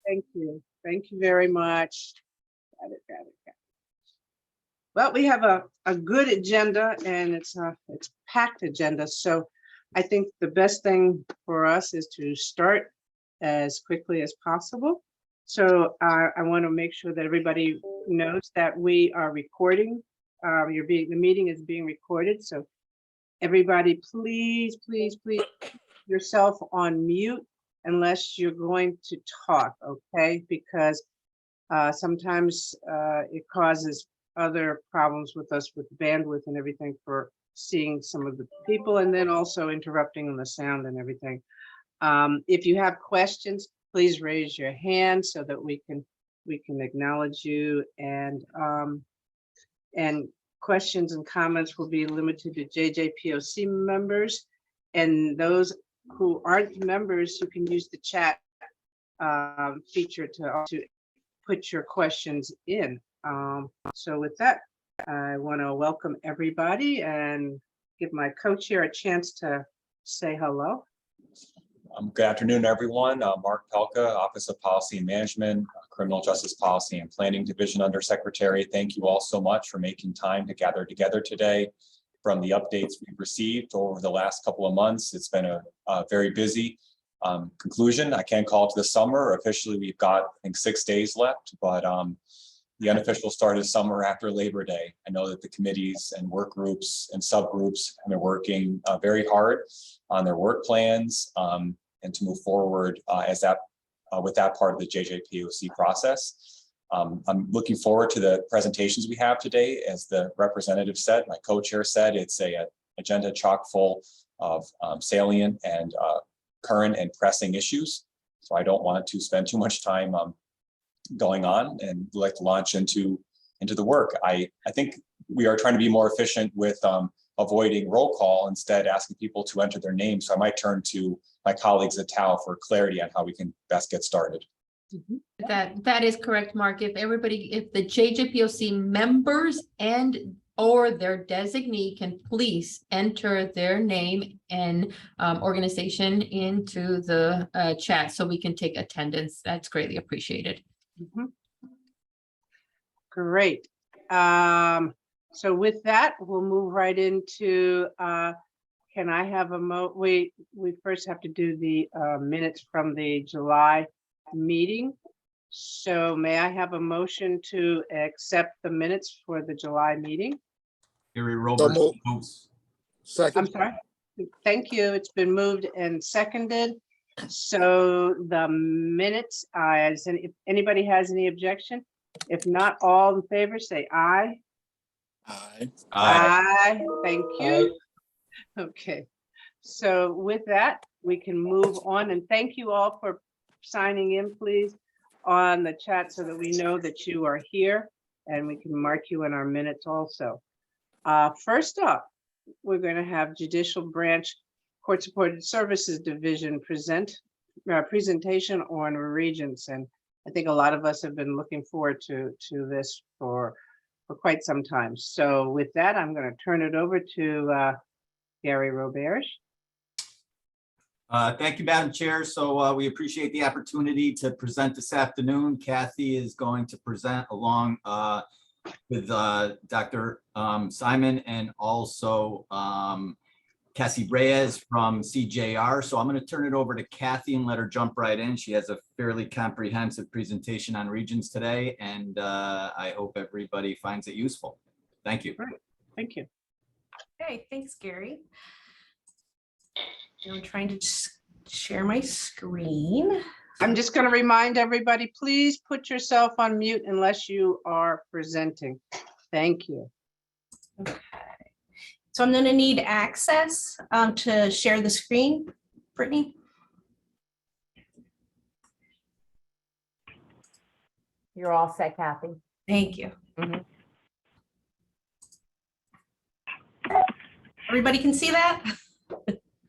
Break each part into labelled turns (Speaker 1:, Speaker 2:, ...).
Speaker 1: Thank you. Thank you very much. Got it. Well, we have a good agenda, and it's packed agenda. So I think the best thing for us is to start as quickly as possible. So I want to make sure that everybody knows that we are recording. The meeting is being recorded. So everybody, please yourself on mute unless you're going to talk, okay? Because sometimes it causes other problems with us with bandwidth and everything for seeing some of the people, and then also interrupting on the sound and everything. If you have questions, please raise your hand so that we can acknowledge you, and questions and comments will be limited to JJPOC members, and those who aren't members, you can use the chat feature to put your questions in. So with that, I want to welcome everybody and give my co-chair a chance to say hello.
Speaker 2: Good afternoon, everyone. Mark Pelka, Office of Policy and Management, Criminal Justice Policy and Planning Division Undersecretary. Thank you all so much for making time to gather together today. From the updates we've received over the last couple of months, it's been a very busy conclusion. I can't call it to the summer. Officially, we've got, I think, 6 days left, but the unofficial start of summer after Labor Day. I know that the committees and work groups and subgroups have been working very hard on their work plans and to move forward with that part of the JJPOC process. I'm looking forward to the presentations we have today. As the representative said, my co-chair said, it's a agenda chock full of salient and current and pressing issues. So I don't want to spend too much time going on, and like to launch into the work. I think we are trying to be more efficient with avoiding roll call, instead asking people to enter their names. So I might turn to my colleagues at TAO for clarity on how we can best get started.
Speaker 3: That is correct, Mark. If the JJPOC members and or their designee can please enter their name and organization into the chat so we can take attendance. That's greatly appreciated.
Speaker 1: Great. So with that, we'll move right into, can I have we first have to do the minutes from the July meeting. So may I have a motion to accept the minutes for the July meeting?
Speaker 4: Gary Roberts moves.
Speaker 5: Second.
Speaker 1: I'm sorry. Thank you. It's been moved and seconded. So the minutes, if anybody has any objection, if not, all in favor, say aye.
Speaker 5: Aye.
Speaker 1: Aye. Thank you. Okay. So with that, we can move on, and thank you all for signing in, please, on the chat so that we know that you are here and we can mark you in our minutes also. First up, we're going to have Judicial Branch Court Supported Services Division presentation on regents, and I think a lot of us have been looking forward to this for quite some time. So with that, I'm going to turn it over to Gary Roberge.
Speaker 4: Thank you, Madam Chair. So we appreciate the opportunity to present this afternoon. Kathy is going to present along with Dr. Simon and also Cassie Reyes from CJR. So I'm going to turn it over to Kathy and let her jump right in. She has a fairly comprehensive presentation on regions today, and I hope everybody finds it useful. Thank you.
Speaker 1: Great. Thank you.
Speaker 6: Okay, thanks, Gary. I'm trying to share my screen.
Speaker 1: I'm just going to remind everybody, please put yourself on mute unless you are presenting. Thank you.
Speaker 6: Okay. So I'm going to need access to share the screen. Brittany?
Speaker 7: You're all set, Kathy.
Speaker 6: Thank you. Everybody can see that?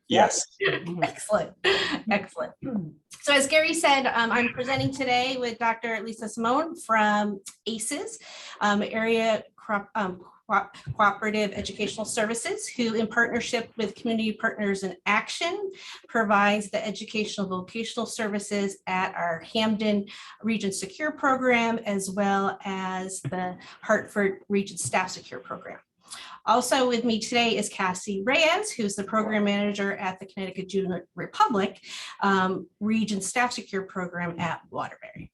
Speaker 2: Yes.
Speaker 6: Excellent. Excellent. So as Gary said, I'm presenting today with Dr. Lisa Simone from ACES, Area Cooperative Educational Services, who in partnership with Community Partners in Action provides the educational vocational services at our Hamden Region Secure program, as well as the Hartford Region Staff Secure program. Also with me today is Cassie Reyes, who's the program manager at the Connecticut Juvenile Republic Region Staff Secure program at Waterbury.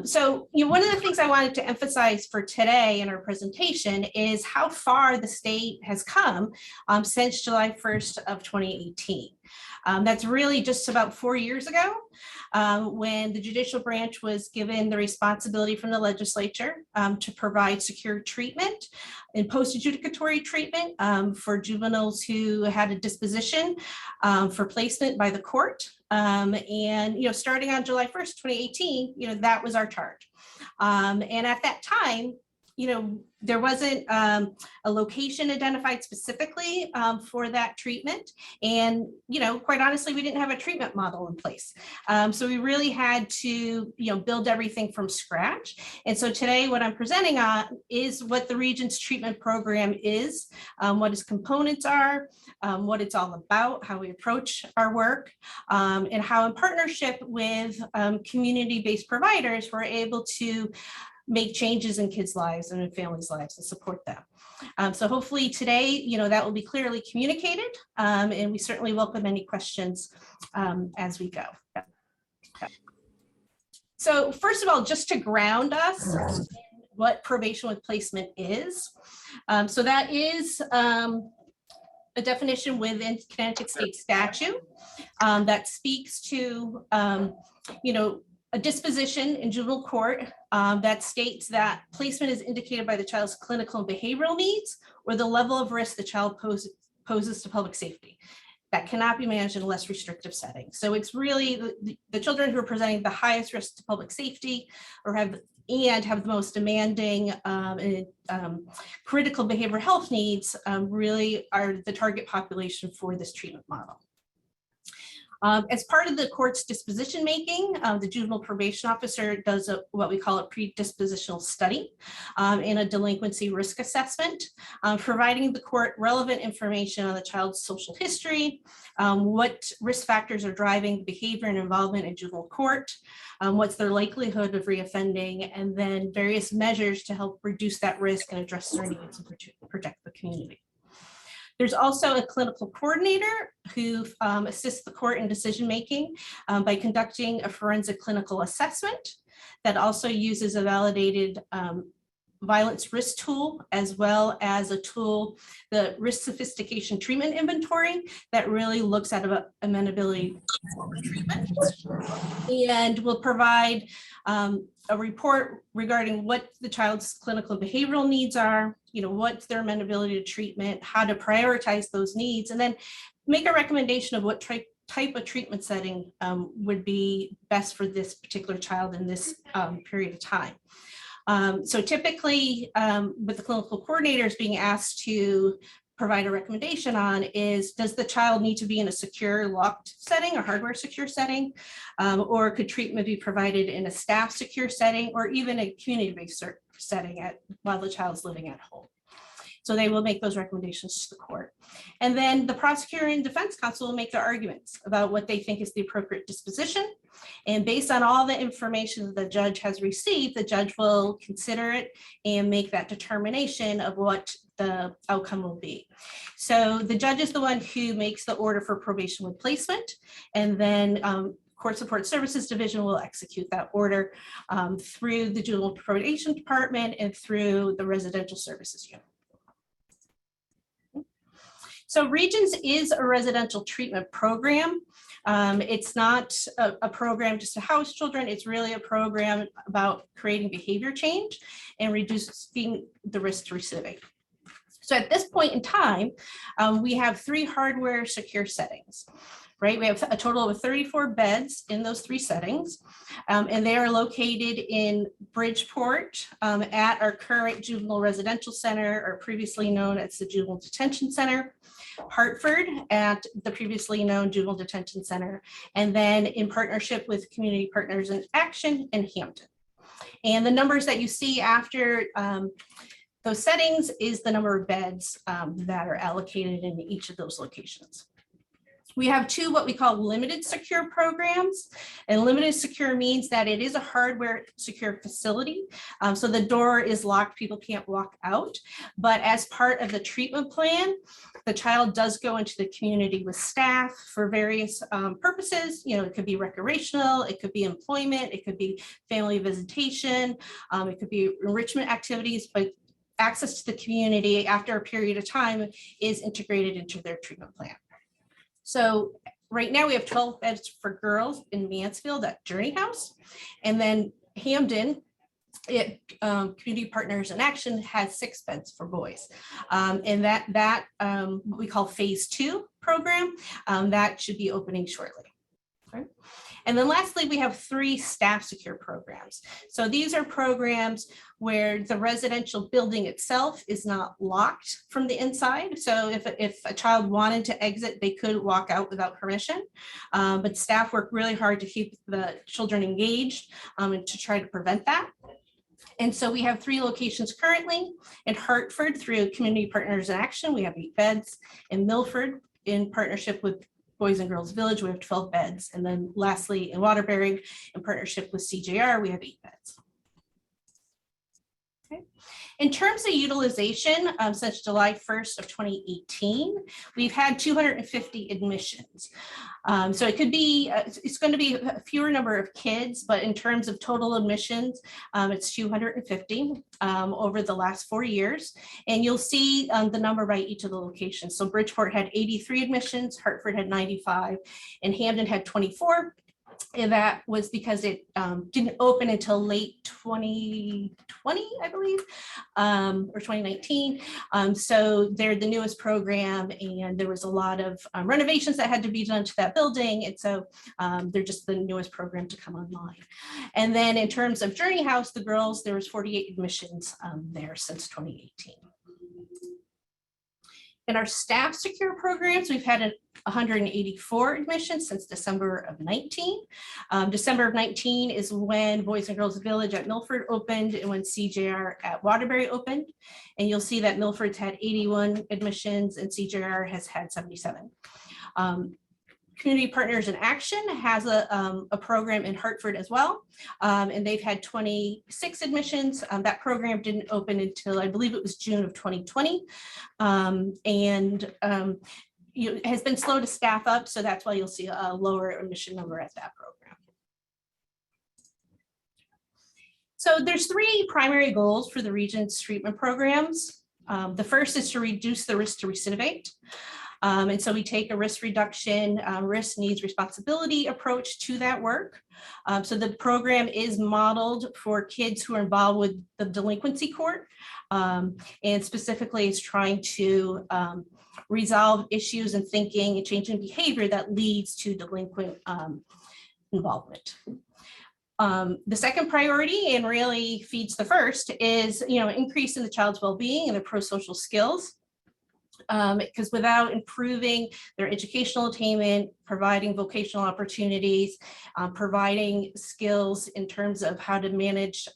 Speaker 6: So one of the things I wanted to emphasize for today in our presentation is how far the state has come since July 1st of 2018. That's really just about 4 years ago when the judicial branch was given the responsibility from the legislature to provide secure treatment and post-adjudicatory treatment for juveniles who had a disposition for placement by the court. And starting on July 1st, 2018, that was our charge. And at that time, there wasn't a location identified specifically for that treatment. And, quite honestly, we didn't have a treatment model in place. So we really had to, build everything from scratch. And so today what I'm presenting on is what the Region's treatment program is, what its components are, what it's all about, how we approach our work, and how in partnership with community-based providers, we're able to make changes in kids' lives and in families' lives and support them. So hopefully today, that will be clearly communicated, and we certainly welcome any questions as we go. So first of all, just to ground us in what probation with placement is. So that is a definition within Connecticut state statute that speaks to, a disposition in juvenile court that states that placement is indicated by the child's clinical and behavioral needs or the level of risk the child poses to public safety. That cannot be managed in a less restrictive setting. So it's really the children who are presenting the highest risk to public safety or have the most demanding critical behavioral health needs really are the target population for this treatment model. As part of the court's disposition making, the juvenile probation officer does what we call a predispositional study and a delinquency risk assessment, providing the court relevant information on the child's social history, what risk factors are driving behavior and involvement in juvenile court, what's their likelihood of reoffending, and then various measures to help reduce that risk and address their needs and protect the community. There's also a clinical coordinator who assists the court in decision-making by conducting a forensic clinical assessment that also uses a validated violence risk tool, as well as a tool, the risk sophistication treatment inventory, that really looks at amenability for treatment, and will provide a report regarding what the child's clinical and behavioral needs are, what's their amenability to treatment, how to prioritize those needs, and then make a recommendation of what type of treatment setting would be best for this particular child in this period of time. So typically, what the clinical coordinators being asked to provide a recommendation on is, does the child need to be in a secure locked setting or hardware secure setting, or could treatment be provided in a staff secure setting or even a community-based setting while the child's living at home? So they will make those recommendations to the court. And then the prosecutor and defense counsel will make their arguments about what they think is the appropriate disposition. And based on all the information that the judge has received, the judge will consider it and make that determination of what the outcome will be. So the judge is the one who makes the order for probation with placement, and then Court Support Services Division will execute that order through the Juvenile Probation Department and through the Residential Services Unit. So Regions is a residential treatment program. It's not a program just to house children. It's really a program about creating behavior change and reducing the risk to recidivate. So at this point in time, we have 3 hardware secure settings, right? We have a total of 34 beds in those 3 settings, and they are located in Bridgeport at our current Juvenile Residential Center, or previously known as the Juvenile Detention Center, Hartford at the previously known Juvenile Detention Center, and then in partnership with Community Partners in Action in Hampton. And the numbers that you see after those settings is the number of beds that are allocated in each of those locations. We have two what we call limited secure programs, and limited secure means that it is a hardware secure facility. So the door is locked, people can't walk out, but as part of the treatment plan, the child does go into the community with staff for various purposes. You know, it could be recreational, it could be employment, it could be family visitation, it could be enrichment activities, but access to the community after a period of time is integrated into their treatment plan. So right now we have 12 beds for girls in Mansfield at Journey House. And then Hamden, Community Partners in Action, has 6 beds for boys. And that what we call phase 2 program, that should be opening shortly. Right. And then lastly, we have 3 staff secure programs. So these are programs where the residential building itself is not locked from the inside. So if a child wanted to exit, they could walk out without permission. But staff work really hard to keep the children engaged and to try to prevent that. And so we have 3 locations currently. In Hartford, through Community Partners in Action, we have 8 beds. In Milford, in partnership with Boys and Girls Village, we have 12 beds. And then lastly, in Waterbury, in partnership with CJR, we have 8 beds. Okay. In terms of utilization, since July 1st of 2018, we've had 250 admissions. So it could be, it's going to be a fewer number of kids, but in terms of total admissions, it's 250 over the last 4 years. And you'll see the number by each of the locations. So Bridgeport had 83 admissions, Hartford had 95, and Hamden had 24. And that was because it didn't open until late 2020, I believe, or 2019. So they're the newest program, and there was a lot of renovations that had to be done to that building. And so they're just the newest program to come online. And then in terms of Journey House, the girls, there was 48 admissions there since 2018. In our staff secure programs, we've had 184 admissions since December of 19. December of 19 is when Boys and Girls Village at Milford opened and when CJR at Waterbury opened. And you'll see that Milford's had 81 admissions and CJR has had 77. Community Partners in Action has a program in Hartford as well, and they've had 26 admissions. That program didn't open until I believe it was June of 2020, it has been slow to staff up, so that's why you'll see a lower admission number at that program. So there's 3 primary goals for the region's treatment programs. The first is to reduce the risk to recidivate. And so we take a risk reduction, risk needs responsibility approach to that work. So the program is modeled for kids who are involved with the delinquency court, and specifically is trying to resolve issues in thinking and changing behavior that leads to delinquent involvement. The second priority, and really feeds the first, is increase in the child's well-being and their pro-social skills. Because without improving their educational attainment, providing vocational opportunities, providing skills in terms of how to manage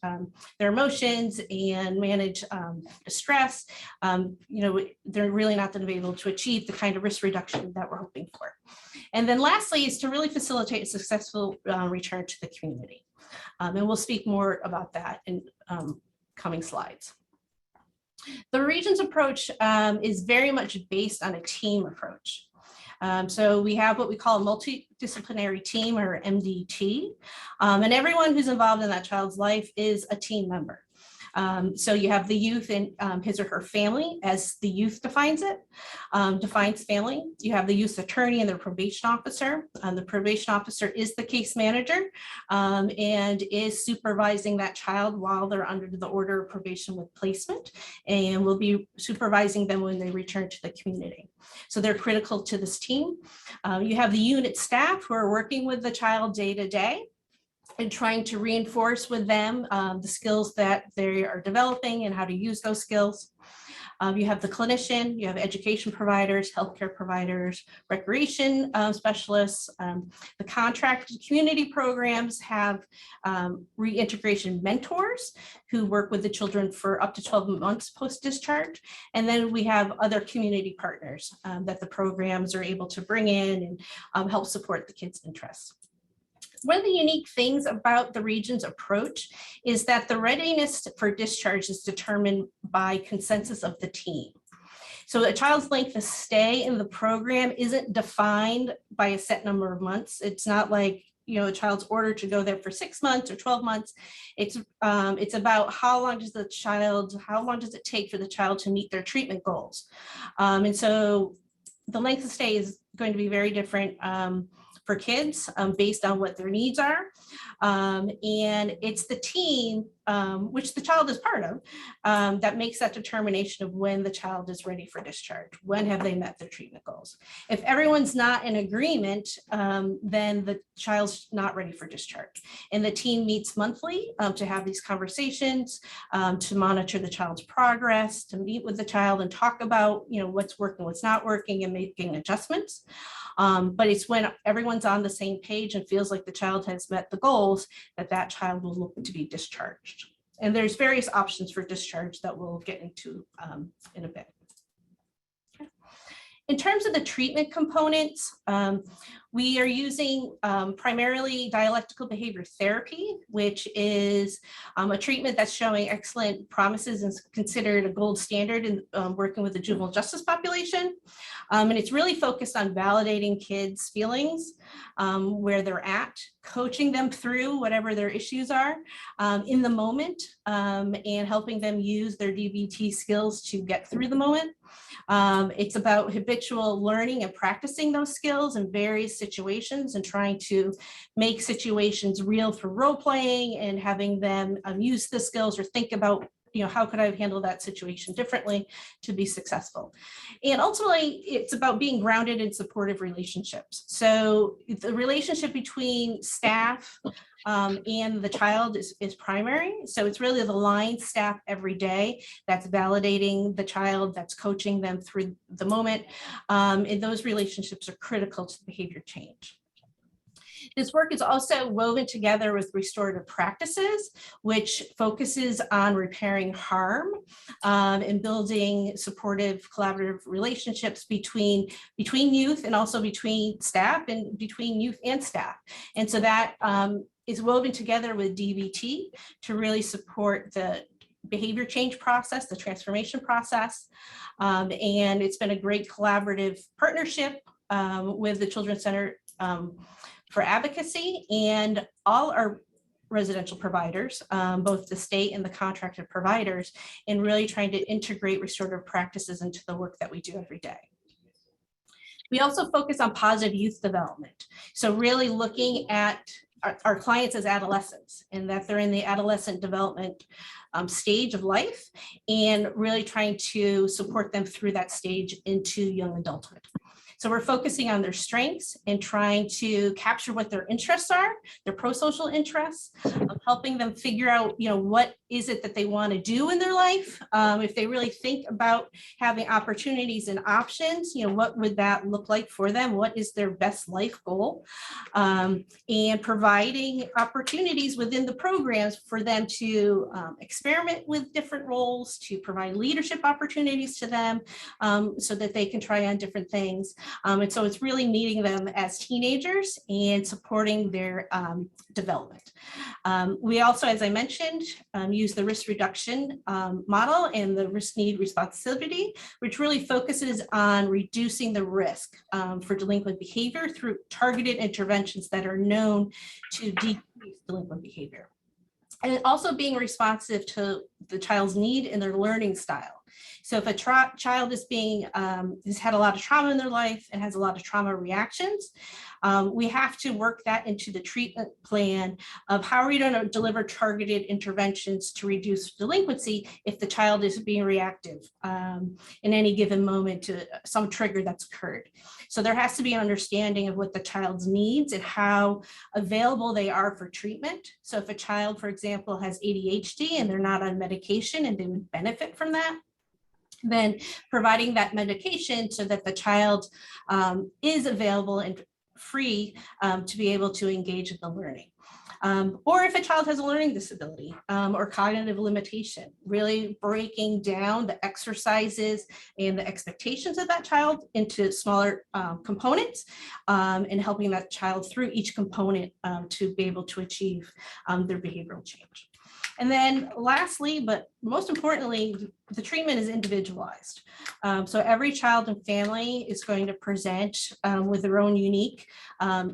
Speaker 6: their emotions and manage distress, they're really not going to be able to achieve the kind of risk reduction that we're hoping for. And then lastly is to really facilitate a successful return to the community. And we'll speak more about that in coming slides. The region's approach is very much based on a team approach. So we have what we call a multidisciplinary team, or MDT, and everyone who's involved in that child's life is a team member. So you have the youth and his or her family, as the youth defines it, defines family. You have the youth attorney and their probation officer. The probation officer is the case manager and is supervising that child while they're under the order of probation with placement, and will be supervising them when they return to the community. So they're critical to this team. You have the unit staff who are working with the child day to day and trying to reinforce with them the skills that they are developing and how to use those skills. You have the clinician, you have education providers, healthcare providers, recreation specialists. The contracted community programs have reintegration mentors who work with the children for up to 12 months post-discharge. And then we have other community partners that the programs are able to bring in and help support the kids' interests. One of the unique things about the region's approach is that the readiness for discharge is determined by consensus of the team. So a child's length of stay in the program isn't defined by a set number of months. It's not like, you know, a child's ordered to go there for 6 months or 12 months. It's about how long does it take for the child to meet their treatment goals. And so the length of stay is going to be very different for kids based on what their needs are. And it's the team, which the child is part of, that makes that determination of when the child is ready for discharge. When have they met their treatment goals? If everyone's not in agreement, then the child's not ready for discharge. And the team meets monthly to have these conversations, to monitor the child's progress, to meet with the child and talk about, you know, what's working, what's not working, and making adjustments. But it's when everyone's on the same page and feels like the child has met the goals that that child will look to be discharged. And there's various options for discharge that we'll get into in a bit. Okay. In terms of the treatment components, we are using primarily dialectical behavior therapy, which is a treatment that's showing excellent promises and is considered a gold standard in working with the juvenile justice population. And it's really focused on validating kids' feelings, where they're at, coaching them through whatever their issues are in the moment, and helping them use their DBT skills to get through the moment. It's about habitual learning and practicing those skills in various situations and trying to make situations real through role playing and having them use the skills or think about, you know, how could I have handled that situation differently to be successful? And ultimately, it's about being grounded in supportive relationships. So the relationship between staff and the child is primary. So it's really the line staff every day that's validating the child, that's coaching them through the moment. And those relationships are critical to behavior change. This work is also woven together with restorative practices, which focuses on repairing harm and building supportive collaborative relationships between youth and also between staff and between youth and staff. And so that is woven together with DBT to really support the behavior change process, the transformation process. And it's been a great collaborative partnership with the Children's Center for Advocacy and all our residential providers, both the state and the contracted providers, in really trying to integrate restorative practices into the work that we do every day. We also focus on positive youth development. So really looking at our clients as adolescents and that they're in the adolescent development stage of life and really trying to support them through that stage into young adulthood. So we're focusing on their strengths and trying to capture what their interests are, their pro-social interests, helping them figure out, you know, what is it that they want to do in their life. If they really think about having opportunities and options, you know, what would that look like for them? What is their best life goal? And providing opportunities within the programs for them to experiment with different roles, to provide leadership opportunities to them so that they can try on different things. And so it's really meeting them as teenagers and supporting their development. We also, as I mentioned, use the risk reduction model and the risk need responsibility, which really focuses on reducing the risk for delinquent behavior through targeted interventions that are known to decrease delinquent behavior. And also being responsive to the child's need and their learning style. So if a child is has had a lot of trauma in their life and has a lot of trauma reactions, we have to work that into the treatment plan of how are we going to deliver targeted interventions to reduce delinquency if the child is being reactive in any given moment to some trigger that's occurred. So there has to be an understanding of what the child's needs and how available they are for treatment. So if a child, for example, has ADHD and they're not on medication and they would benefit from that, Then providing that medication so that the child is available and free to be able to engage in the learning. Or if a child has a learning disability or cognitive limitation, really breaking down the exercises and the expectations of that child into smaller components and helping that child through each component to be able to achieve their behavioral change. And then lastly, but most importantly, the treatment is individualized. So every child and family is going to present with their own unique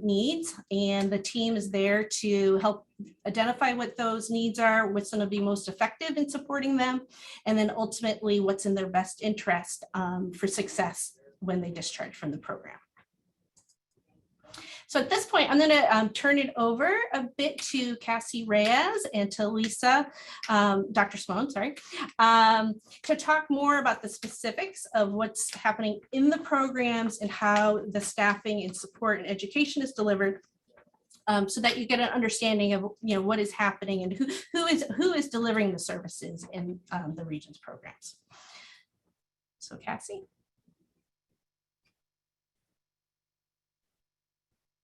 Speaker 6: needs, and the team is there to help identify what those needs are, what's going to be most effective in supporting them, and then ultimately what's in their best interest for success when they discharge from the program. So at this point, I'm going to turn it over a bit to Cassie Reyes and to Lisa, Dr. Sloan, sorry, to talk more about the specifics of what's happening in the programs and how the staffing and support and education is delivered, so that you get an understanding of what is happening and who is delivering the services in the region's programs. So Cassie.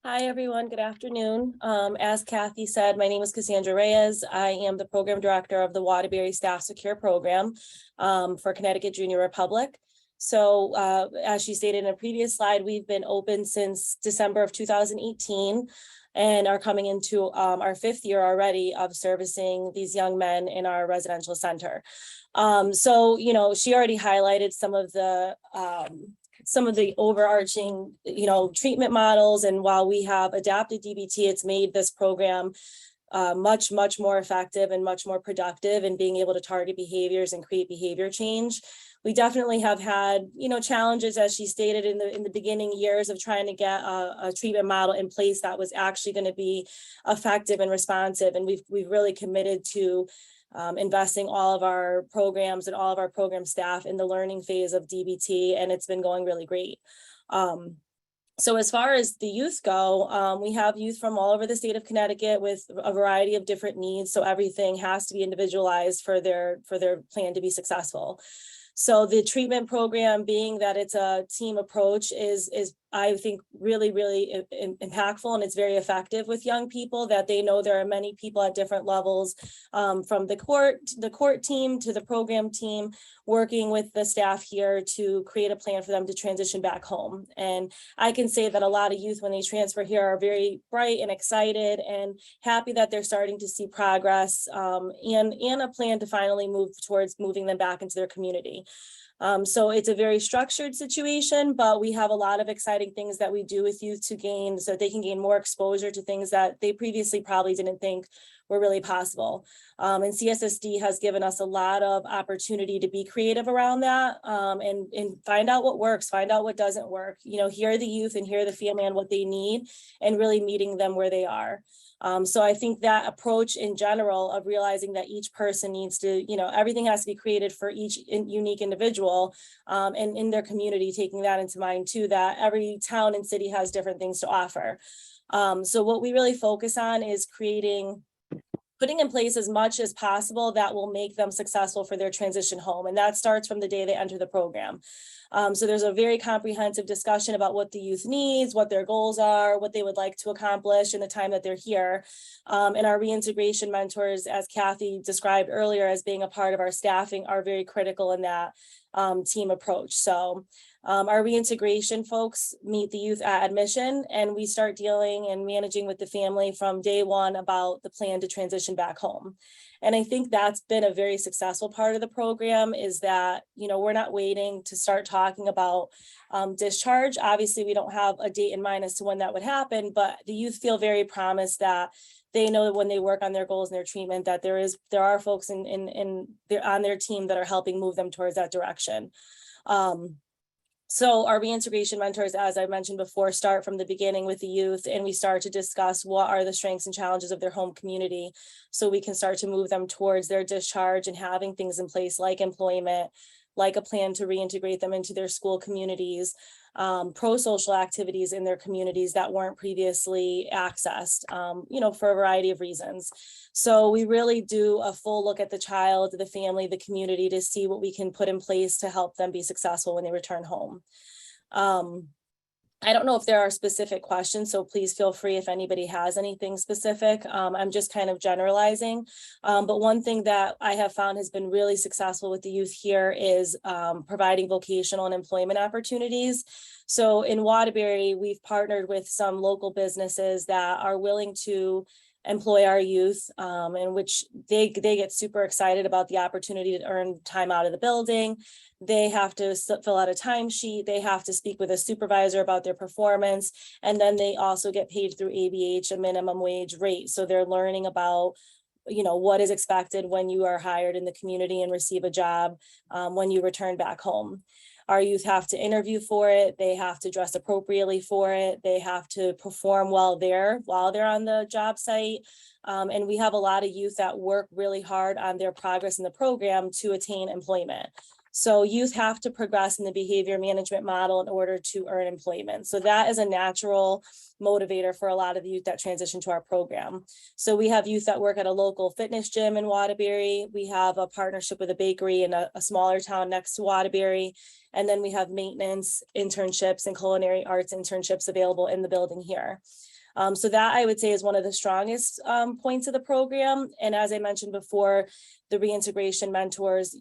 Speaker 8: Hi, everyone. Good afternoon. As Kathy said, my name is Cassandra Reyes. I am the program director of the Waterbury Staff Secure Program for Connecticut Junior Republic. So as she stated in a previous slide, we've been open since December of 2018 and are coming into our 5th year already of servicing these young men in our residential center. So, she already highlighted some of the overarching, treatment models. And while we have adapted DBT, it's made this program much more effective and much more productive in being able to target behaviors and create behavior change. We definitely have had, challenges, as she stated in the beginning years, of trying to get a treatment model in place that was actually going to be effective and responsive. And we've really committed to investing all of our programs and all of our program staff in the learning phase of DBT, and it's been going really great. So as far as the youth go, we have youth from all over the state of Connecticut with a variety of different needs. So everything has to be individualized for their plan to be successful. So the treatment program, being that it's a team approach, is I think really impactful, and it's very effective with young people, that they know there are many people at different levels, from the court team to the program team, working with the staff here to create a plan for them to transition back home. And I can say that a lot of youth, when they transfer here, are very bright and excited and happy that they're starting to see progress, and a plan to finally move towards moving them back into their community. So it's a very structured situation, but we have a lot of exciting things that we do with youth to gain, so they can gain more exposure to things that they previously probably didn't think were really possible. And CSSD has given us a lot of opportunity to be creative around that, and find out what works, find out what doesn't work, hear the youth and hear the family and what they need, and really meeting them where they are. So I think that approach in general of realizing that each person needs to, everything has to be created for each unique individual, and in their community, taking that into mind too, that every town and city has different things to offer. So what we really focus on is putting in place as much as possible that will make them successful for their transition home. And that starts from the day they enter the program. So there's a very comprehensive discussion about what the youth needs, what their goals are, what they would like to accomplish in the time that they're here. And our reintegration mentors, as Kathy described earlier, as being a part of our staffing, are very critical in that team approach. So our reintegration folks meet the youth at admission, and we start dealing and managing with the family from day one about the plan to transition back home. And I think that's been a very successful part of the program, is that, we're not waiting to start talking about discharge. Obviously, we don't have a date in mind as to when that would happen, but the youth feel very promised that they know that when they work on their goals and their treatment, that there are folks on their team that are helping move them towards that direction. So our reintegration mentors, as I mentioned before, start from the beginning with the youth, and we start to discuss what are the strengths and challenges of their home community, so we can start to move them towards their discharge and having things in place like employment, like a plan to reintegrate them into their school communities, pro-social activities in their communities that weren't previously accessed, for a variety of reasons. So we really do a full look at the child, the family, the community to see what we can put in place to help them be successful when they return home. I don't know if there are specific questions, so please feel free if anybody has anything specific. I'm just kind of generalizing. But one thing that I have found has been really successful with the youth here is providing vocational and employment opportunities. So in Waterbury, we've partnered with some local businesses that are willing to employ our youth, in which they get super excited about the opportunity to earn time out of the building. They have to fill out a timesheet. They have to speak with a supervisor about their performance. And then they also get paid through ABH, a minimum wage rate. So they're learning about what is expected when you are hired in the community and receive a job when you return back home. Our youth have to interview for it. They have to dress appropriately for it. They have to perform while they're on the job site. And we have a lot of youth that work really hard on their progress in the program to attain employment. So youth have to progress in the behavior management model in order to earn employment. So that is a natural motivator for a lot of the youth that transition to our program. So we have youth that work at a local fitness gym in Waterbury. We have a partnership with a bakery in a smaller town next to Waterbury. And then we have maintenance internships and culinary arts internships available in the building here. So that I would say is one of the strongest points of the program. And as I mentioned before, the reintegration mentors,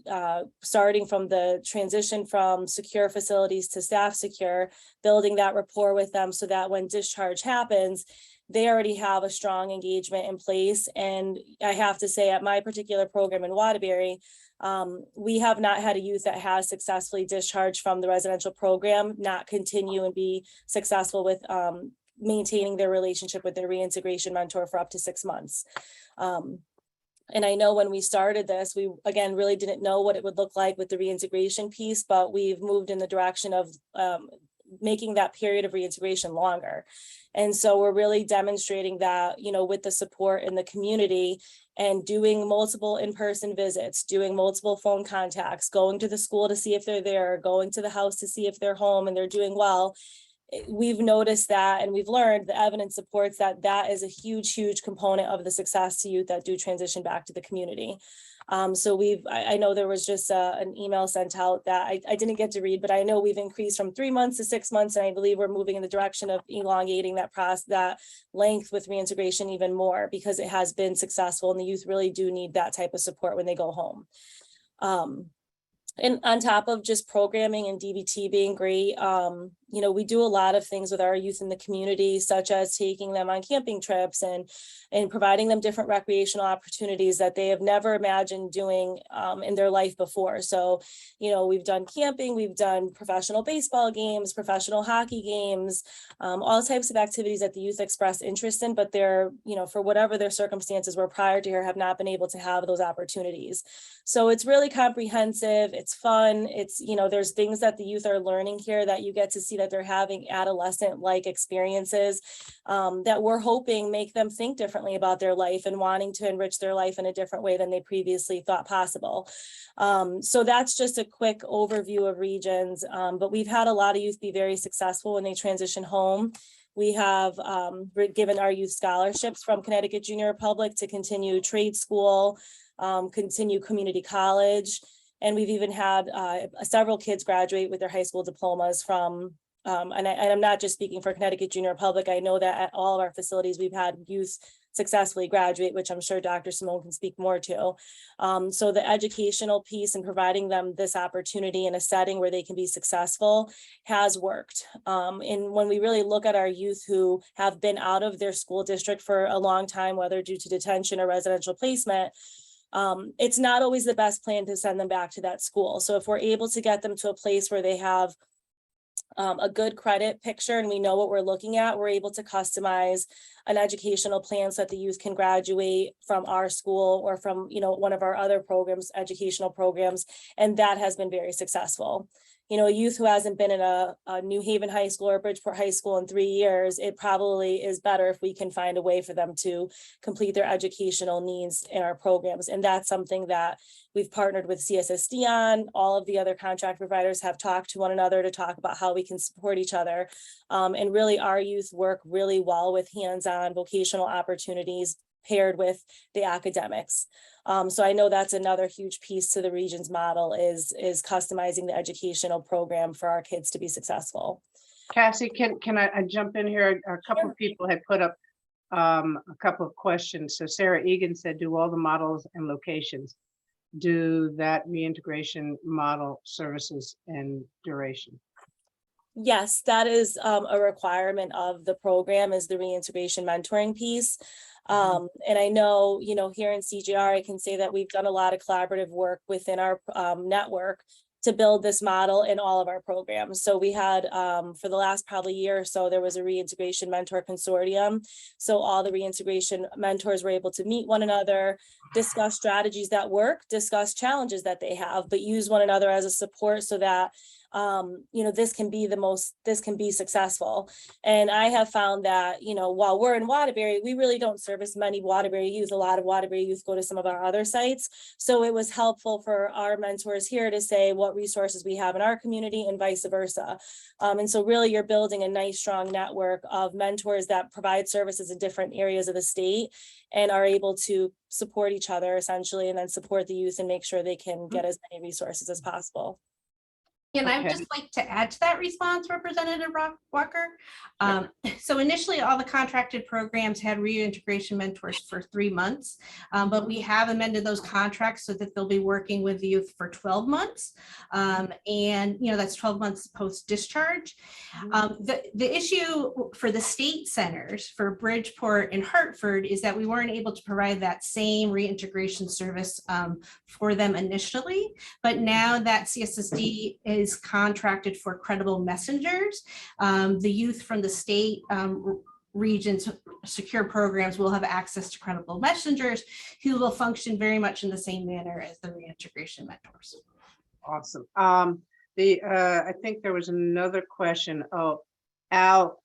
Speaker 8: starting from the transition from secure facilities to staff secure, building that rapport with them so that when discharge happens, they already have a strong engagement in place. And I have to say at my particular program in Waterbury, we have not had a youth that has successfully discharged from the residential program, not continue and be successful with maintaining their relationship with their reintegration mentor for up to 6 months. And I know when we started this, we, again, really didn't know what it would look like with the reintegration piece, but we've moved in the direction of making that period of reintegration longer. And so we're really demonstrating that, with the support in the community and doing multiple in-person visits, doing multiple phone contacts, going to the school to see if they're there, going to the house to see if they're home and they're doing well. We've noticed that, and we've learned the evidence supports that that is a huge component of the success to youth that do transition back to the community. So I know there was just an email sent out that I didn't get to read, but I know we've increased from 3 months to 6 months. And I believe we're moving in the direction of elongating that process, that length with reintegration even more, because it has been successful and the youth really do need that type of support when they go home. And on top of just programming and DBT being great, we do a lot of things with our youth in the community, such as taking them on camping trips and providing them different recreational opportunities that they have never imagined doing in their life before. So, we've done camping, we've done professional baseball games, professional hockey games, all types of activities that the youth express interest in, but they're, for whatever their circumstances were prior to here, have not been able to have those opportunities. So it's really comprehensive. It's fun. It's, there's things that the youth are learning here that you get to see that they're having adolescent-like experiences that we're hoping make them think differently about their life and wanting to enrich their life in a different way than they previously thought possible. So that's just a quick overview of Regions, but we've had a lot of youth be very successful when they transition home. We have given our youth scholarships from Connecticut Junior Republic to continue trade school, continue community college. And we've even had several kids graduate with their high school diplomas from, and I'm not just speaking for Connecticut Junior Republic. I know that at all of our facilities, we've had youth successfully graduate, which I'm sure Dr. Simone can speak more to. So the educational piece and providing them this opportunity in a setting where they can be successful has worked. And when we really look at our youth who have been out of their school district for a long time, whether due to detention or residential placement, it's not always the best plan to send them back to that school. So if we're able to get them to a place where they have a good credit picture and we know what we're looking at, we're able to customize an educational plan so that the youth can graduate from our school or from, one of our other programs, educational programs. And that has been very successful. a youth who hasn't been in a New Haven High School or Bridgeport High School in 3 years, it probably is better if we can find a way for them to complete their educational needs in our programs. And that's something that we've partnered with CSSD on. All of the other contract providers have talked to one another to talk about how we can support each other. And really, our youth work really well with hands-on vocational opportunities paired with the academics. So I know that's another huge piece to the region's model is customizing the educational program for our kids to be successful.
Speaker 1: Cassie, can I jump in here? A couple of people had put up a couple of questions. So Sarah Egan said, do all the models and locations do that reintegration model services and duration?
Speaker 8: Yes, that is a requirement of the program is the reintegration mentoring piece. And I know, here in CGR, I can say that we've done a lot of collaborative work within our network to build this model in all of our programs. So we had, for the last probably year or so, there was a reintegration mentor consortium. So all the reintegration mentors were able to meet one another, discuss strategies that work, discuss challenges that they have, but use one another as a support so that this can be successful. And I have found that, while we're in Waterbury, we really don't service many Waterbury youth. A lot of Waterbury youth go to some of our other sites. So it was helpful for our mentors here to say what resources we have in our community and vice versa. And so really you're building a nice, strong network of mentors that provide services in different areas of the state and are able to support each other essentially, and then support the youth and make sure they can get as many resources as possible.
Speaker 6: And I would
Speaker 1: Okay.
Speaker 6: just like to add to that response, Representative Walker. So initially, all the contracted programs had reintegration mentors for 3 months, but we have amended those contracts so that they'll be working with the youth for 12 months. And that's 12 months post-discharge. The issue for the state centers for Bridgeport and Hartford is that we weren't able to provide that same reintegration service for them initially, but now that CSSD is contracted for credible messengers, the youth from the state regions secure programs will have access to credible messengers who will function very much in the same manner as the reintegration mentors.
Speaker 1: Awesome. I think there was another question. Oh, Al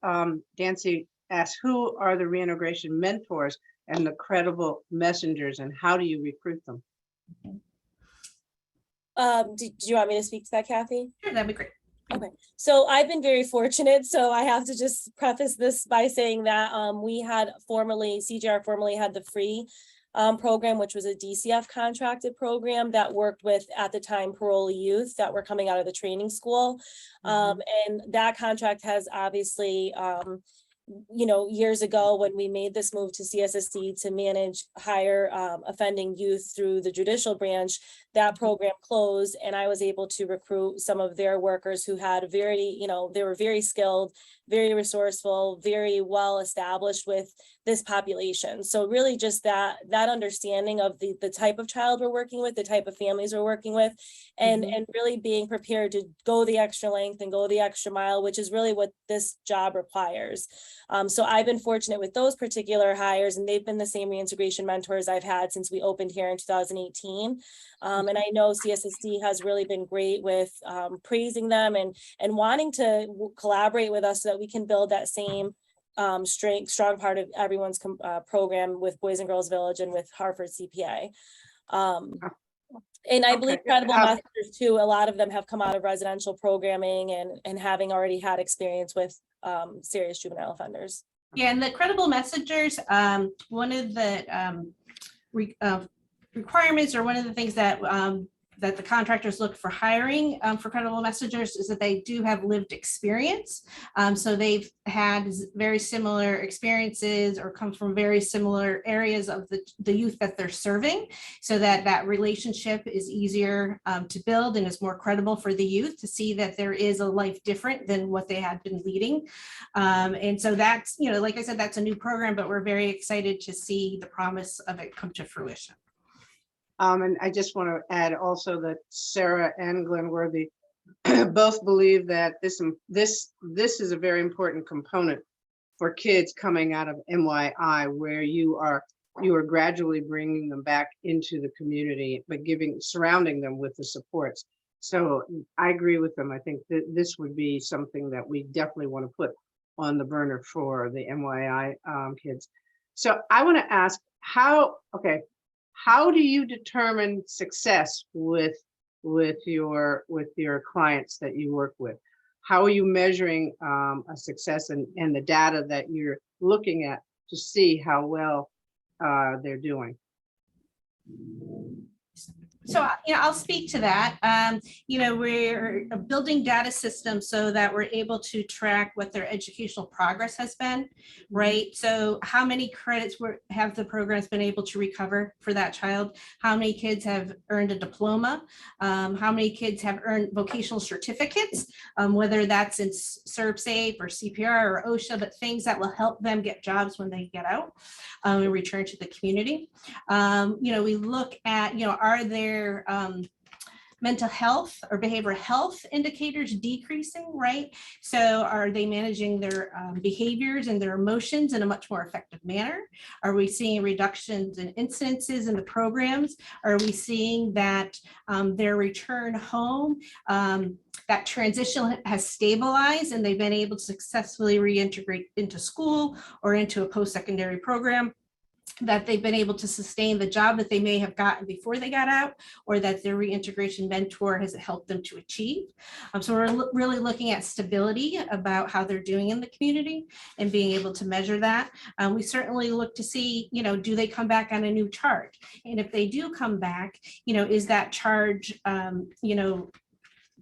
Speaker 1: Dancy asked, who are the reintegration mentors and the credible messengers, and how do you recruit them?
Speaker 8: Do you want me to speak to that, Kathy?
Speaker 6: Sure, that'd be great.
Speaker 8: Okay, so I've been very fortunate. So I have to just preface this by saying that CGR formerly had the free program, which was a DCF contracted program that worked with, at the time, parolee youth that were coming out of the training school. And that contract has obviously, years ago when we made this move to CSSD to manage higher offending youth through the judicial branch, that program closed, and I was able to recruit some of their workers who had they were very skilled, very resourceful, very well established with this population. So really just that understanding of the type of child we're working with, the type of families we're working with, and really being prepared to go the extra length and go the extra mile, which is really what this job requires. So I've been fortunate with those particular hires, and they've been the same reintegration mentors I've had since we opened here in 2018. And I know CSSD has really been great with praising them and wanting to collaborate with us so that we can build that same strong part of everyone's program with Boys and Girls Village and with Hartford CPA. And I believe credible messengers too, a lot of them have come out of residential programming and having already had experience with serious juvenile offenders.
Speaker 6: Yeah, and the credible messengers, one of the requirements, or one of the things that that the contractors look for hiring for credible messengers is that they do have lived experience. So they've had very similar experiences or come from very similar areas of the youth that they're serving, so that that relationship is easier to build and is more credible for the youth to see that there is a life different than what they had been leading. And so that's, like I said, that's a new program, but we're very excited to see the promise of it come to fruition.
Speaker 1: And I just want to add also that Sarah and Glenworthy both believe that this is a very important component for kids coming out of MYI, where you are gradually bringing them back into the community, but surrounding them with the supports. So I agree with them. I think that this would be something that we definitely want to put on the burner for the MYI kids. So I want to ask how do you determine success with your clients that you work with? How are you measuring a success and the data that you're looking at to see how well they're doing?
Speaker 6: So, I'll speak to that. We're building data systems so that we're able to track what their educational progress has been, right? So how many credits have the programs been able to recover for that child? How many kids have earned a diploma? How many kids have earned vocational certificates, whether that's in SERB-SAFE or CPR or OSHA, but things that will help them get jobs when they get out and return to the community. We look at, are there mental health or behavioral health indicators decreasing, right? So are they managing their behaviors and their emotions in a much more effective manner? Are we seeing reductions in incidences in the programs? Are we seeing that their return home, that transition has stabilized and they've been able to successfully reintegrate into school or into a post-secondary program? That they've been able to sustain the job that they may have gotten before they got out, or that their reintegration mentor has helped them to achieve. So we're really looking at stability about how they're doing in the community and being able to measure that. We certainly look to see, do they come back on a new charge? And if they do come back, is that charge,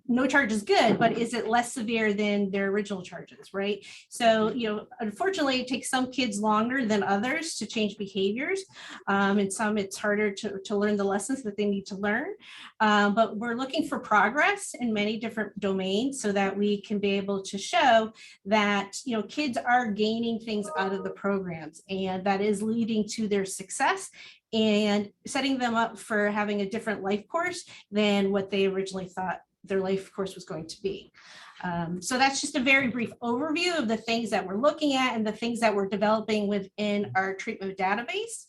Speaker 6: no charge is good, but is it less severe than their original charges, right? So, unfortunately, it takes some kids longer than others to change behaviors. And some it's harder to learn the lessons that they need to learn. But we're looking for progress in many different domains so that we can be able to show that, kids are gaining things out of the programs, and that is leading to their success and setting them up for having a different life course than what they originally thought their life course was going to be. So that's just a very brief overview of the things that we're looking at and the things that we're developing within our treatment database,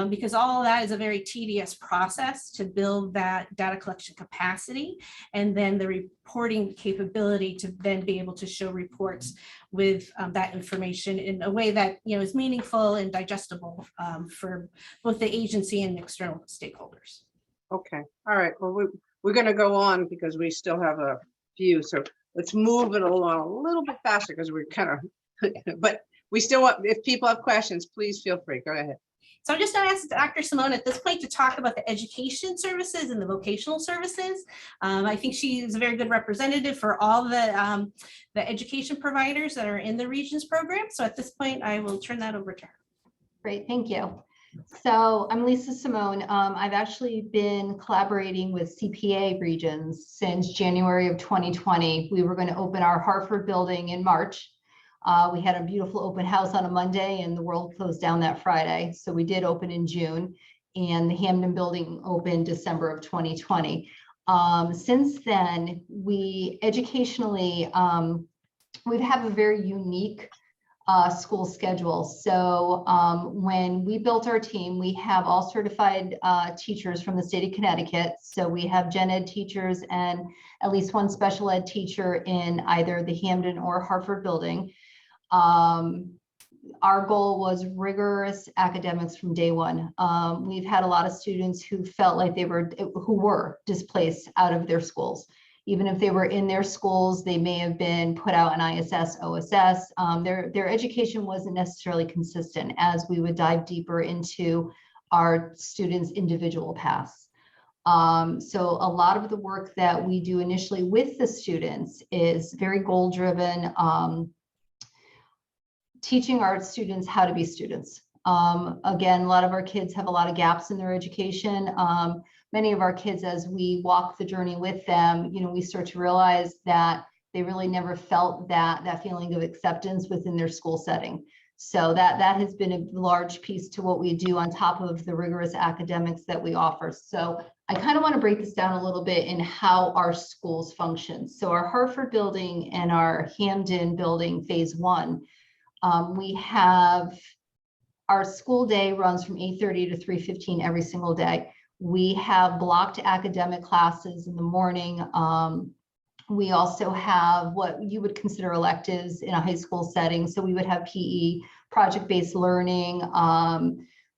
Speaker 6: because all of that is a very tedious process to build that data collection capacity and then the reporting capability to then be able to show reports with that information in a way that is meaningful and digestible for both the agency and external stakeholders.
Speaker 1: Okay, all right. Well, we're going to go on because we still have a few. So let's move it along a little bit faster because we're kind of, but we still want, if people have questions, please feel free. Go ahead.
Speaker 6: So I'm just going to ask Dr. Simone at this point to talk about the education services and the vocational services. I think she is a very good representative for all the education providers that are in the Regions program. So at this point, I will turn that over to her.
Speaker 9: Great, thank you. So I'm Lisa Simone. I've actually been collaborating with CPA Regions since January of 2020. We were going to open our Hartford building in March. We had a beautiful open house on a Monday and the world closed down that Friday. So we did open in June, and the Hamden building opened December of 2020. Since then, we educationally, we have a very unique school schedule. So when we built our team, we have all certified teachers from the state of Connecticut. So we have gen ed teachers and at least one special ed teacher in either the Hamden or Hartford building. Our goal was rigorous academics from day one. We've had a lot of students who felt like who were displaced out of their schools. Even if they were in their schools, they may have been put out in ISS, OSS. Their education wasn't necessarily consistent as we would dive deeper into our students' individual paths. So a lot of the work that we do initially with the students is very goal-driven, teaching our students how to be students. Again, a lot of our kids have a lot of gaps in their education. Many of our kids, as we walk the journey with them, we start to realize that they really never felt that feeling of acceptance within their school setting. So that has been a large piece to what we do on top of the rigorous academics that we offer. So I kind of want to break this down a little bit in how our schools function. So our Hartford building and our Hamden building, phase 1, we have our school day runs from 8:30 to 3:15 every single day. We have blocked academic classes in the morning. We also have what you would consider electives in a high school setting. So we would have PE, project-based learning.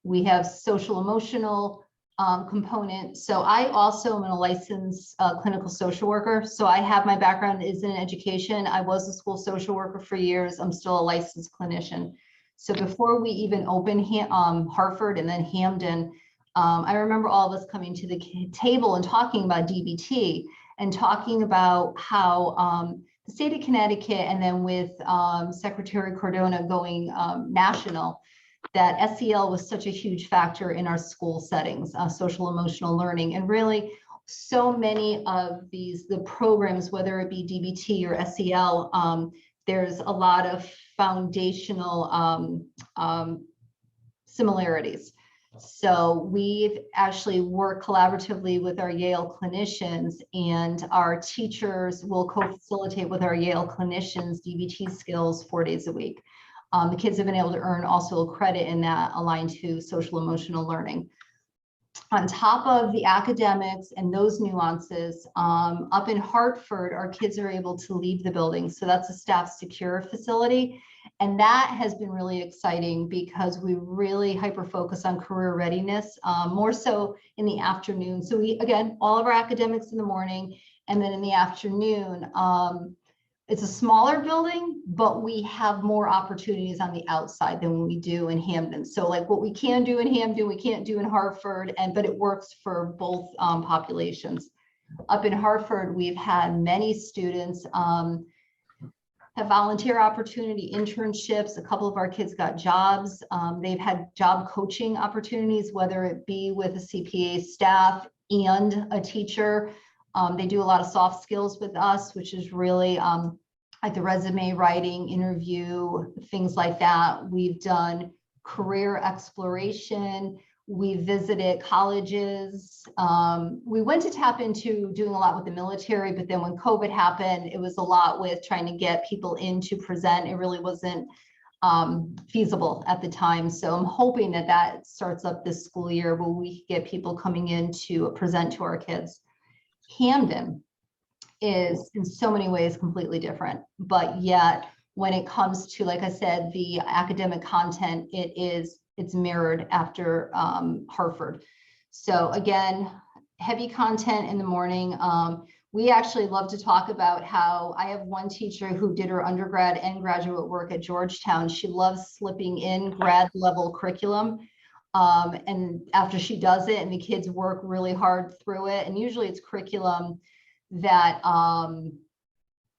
Speaker 9: We have social emotional component. So I also am a licensed clinical social worker. So I have, my background is in education. I was a school social worker for years. I'm still a licensed clinician. So before we even opened Hartford and then Hamden, I remember all of us coming to the table and talking about DBT and talking about how the state of Connecticut, and then with Secretary Cardona going national, that SEL was such a huge factor in our school settings, social emotional learning. And really so many of the programs, whether it be DBT or SEL, there's a lot of foundational similarities. So we've actually worked collaboratively with our Yale clinicians, and our teachers will co-facilitate with our Yale clinicians DBT skills 4 days a week. The kids have been able to earn also a credit in that aligned to social emotional learning. On top of the academics and those nuances, up in Hartford, our kids are able to leave the building. So that's a staff secure facility. And that has been really exciting because we really hyper focus on career readiness, more so in the afternoon. So we, again, all of our academics in the morning, and then in the afternoon, it's a smaller building, but we have more opportunities on the outside than we do in Hamden. So like what we can do in Hamden, we can't do in Hartford, but it works for both populations. Up in Hartford, we've had many students have volunteer opportunity, internships. A couple of our kids got jobs. They've had job coaching opportunities, whether it be with a CPA staff and a teacher. They do a lot of soft skills with us, which is really like the resume writing, interview, things like that. We've done career exploration. We visited colleges. We went to tap into doing a lot with the military, but then when COVID happened, it was a lot with trying to get people in to present. It really wasn't feasible at the time. So I'm hoping that that starts up this school year where we get people coming in to present to our kids. Hamden is in so many ways completely different, but yet when it comes to, like I said, the academic content, it's mirrored after Hartford. So again, heavy content in the morning. We actually love to talk about how I have one teacher who did her undergrad and graduate work at Georgetown. She loves slipping in grad level curriculum. And after she does it and the kids work really hard through it, and usually it's curriculum that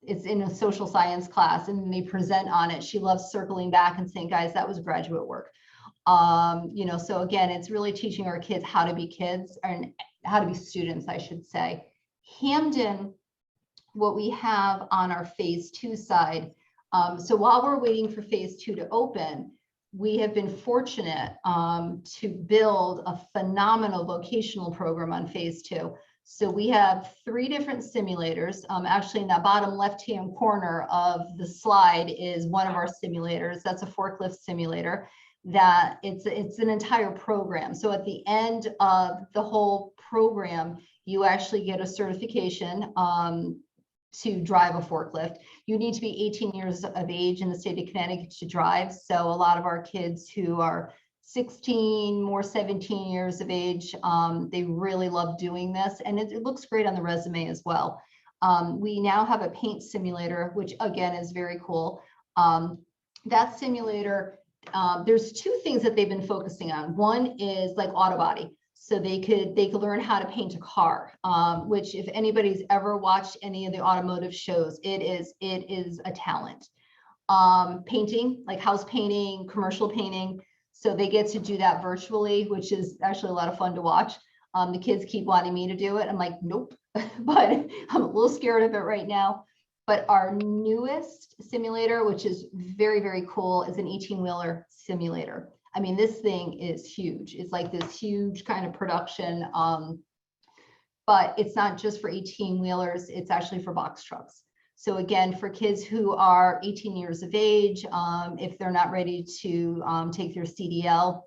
Speaker 9: it's in a social science class and they present on it. She loves circling back and saying, guys, that was graduate work. You know, so again, it's really teaching our kids how to be kids, and how to be students, I should say. Hamden, what we have on our phase 2 side. So while we're waiting for phase 2 to open, we have been fortunate to build a phenomenal vocational program on phase 2. So we have 3 different simulators. Actually, in that bottom left-hand corner of the slide is one of our simulators. That's a forklift simulator. That it's an entire program. So at the end of the whole program, you actually get a certification to drive a forklift. You need to be 18 years of age in the state of Connecticut to drive. So a lot of our kids who are 16, more 17 years of age, they really love doing this, and it looks great on the resume as well. We now have a paint simulator, which again is very cool. That simulator, there's 2 things that they've been focusing on. One is like auto body. So they could learn how to paint a car, which if anybody's ever watched any of the automotive shows, it is a talent. Painting, like house painting, commercial painting. So they get to do that virtually, which is actually a lot of fun to watch. The kids keep wanting me to do it. I'm like, nope, but I'm a little scared of it right now. But our newest simulator, which is very, very cool, is an 18-wheeler simulator. I mean, this thing is huge. It's like this huge kind of production, but it's not just for 18-wheelers, it's actually for box trucks. So again, for kids who are 18 years of age, if they're not ready to take their CDL,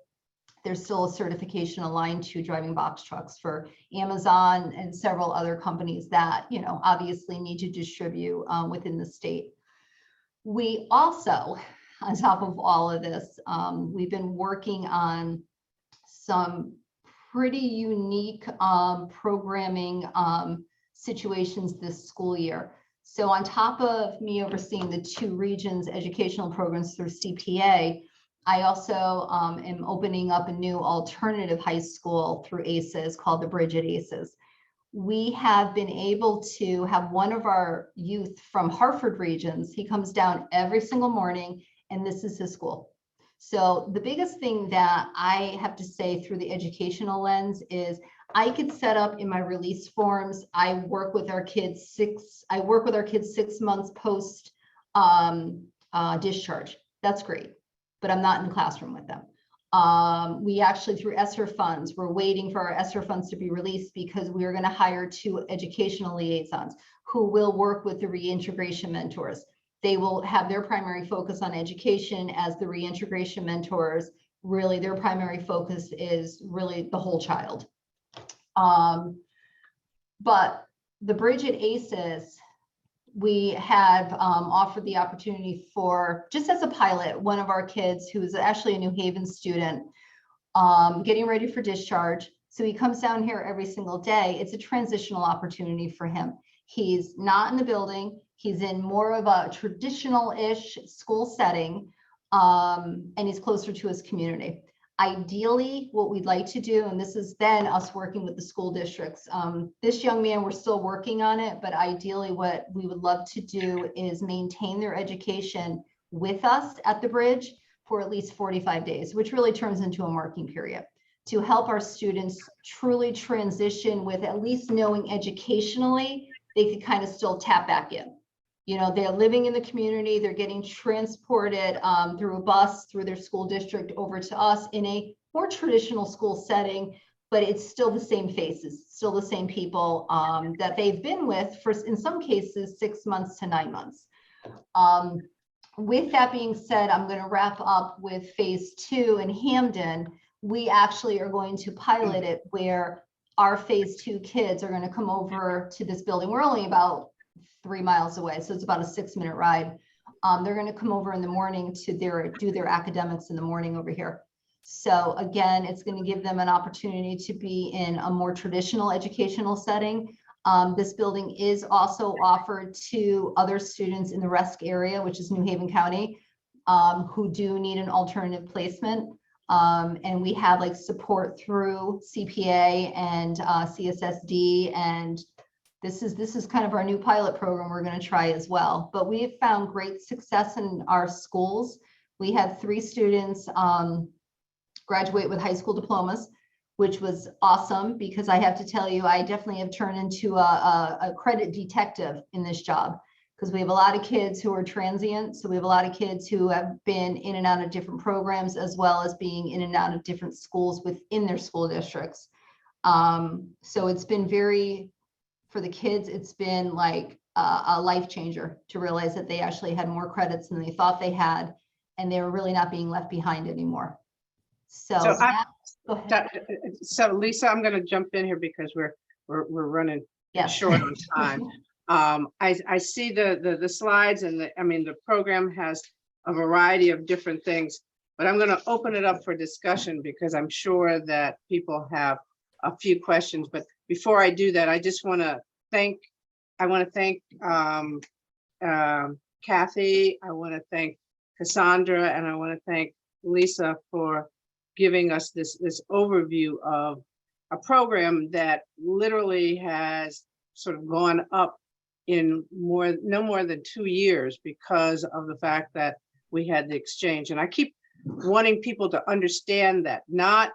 Speaker 9: there's still a certification aligned to driving box trucks for Amazon and several other companies that, you know, obviously need to distribute within the state. We also, on top of all of this, we've been working on some pretty unique programming situations this school year. So on top of me overseeing the 2 regions educational programs through CPA, I also am opening up a new alternative high school through ACES called the Bridge at ACES. We have been able to have one of our youth from Hartford regions. He comes down every single morning, and this is his school. So the biggest thing that I have to say through the educational lens is I could set up in my release forms. I work with our kids 6 months post discharge. That's great, but I'm not in the classroom with them. We actually, through ESSER funds, we're waiting for our ESSER funds to be released because we are going to hire 2 educational liaisons who will work with the reintegration mentors. They will have their primary focus on education, as the reintegration mentors, really their primary focus is really the whole child. But the Bridge at ACES, we have offered the opportunity for, just as a pilot, one of our kids who is actually a New Haven student, getting ready for discharge. So he comes down here every single day. It's a transitional opportunity for him. He's not in the building. He's in more of a traditional-ish school setting, and he's closer to his community. Ideally, what we'd like to do, and this is then us working with the school districts. This young man, we're still working on it, but ideally what we would love to do is maintain their education with us at the Bridge for at least 45 days, which really turns into a marking period, to help our students truly transition with at least knowing educationally, they could kind of still tap back in. You know, they're living in the community, they're getting transported through a bus, through their school district over to us in a more traditional school setting, but it's still the same faces, still the same people that they've been with for, in some cases, 6 months to 9 months. With that being said, I'm going to wrap up with phase 2 in Hamden. We actually are going to pilot it where our phase 2 kids are going to come over to this building. We're only about 3 miles away, so it's about a 6-minute ride. They're going to come over in the morning to do their academics in the morning over here. So again, it's going to give them an opportunity to be in a more traditional educational setting. This building is also offered to other students in the RESC area, which is New Haven County, who do need an alternative placement. And we have like support through CPA and CSSD, and this is kind of our new pilot program we're going to try as well. But we have found great success in our schools. We had 3 students graduate with high school diplomas, which was awesome, because I have to tell you, I definitely have turned into a credit detective in this job, because we have a lot of kids who are transient. So we have a lot of kids who have been in and out of different programs, as well as being in and out of different schools within their school districts. So it's been very, for the kids, it's been like a life changer to realize that they actually had more credits than they thought they had, and they were really not being left behind anymore. So go ahead.
Speaker 1: So Lisa, I'm going to jump in here because we're running short on time. I see the slides, and the program has a variety of different things, but I'm going to open it up for discussion because I'm sure that people have a few questions. But before I do that, I just want to thank Kathy, I want to thank Cassandra, and I want to thank Lisa for giving us this overview of a program that literally has sort of gone up in no more than 2 years because of the fact that we had the exchange. And I keep wanting people to understand that, not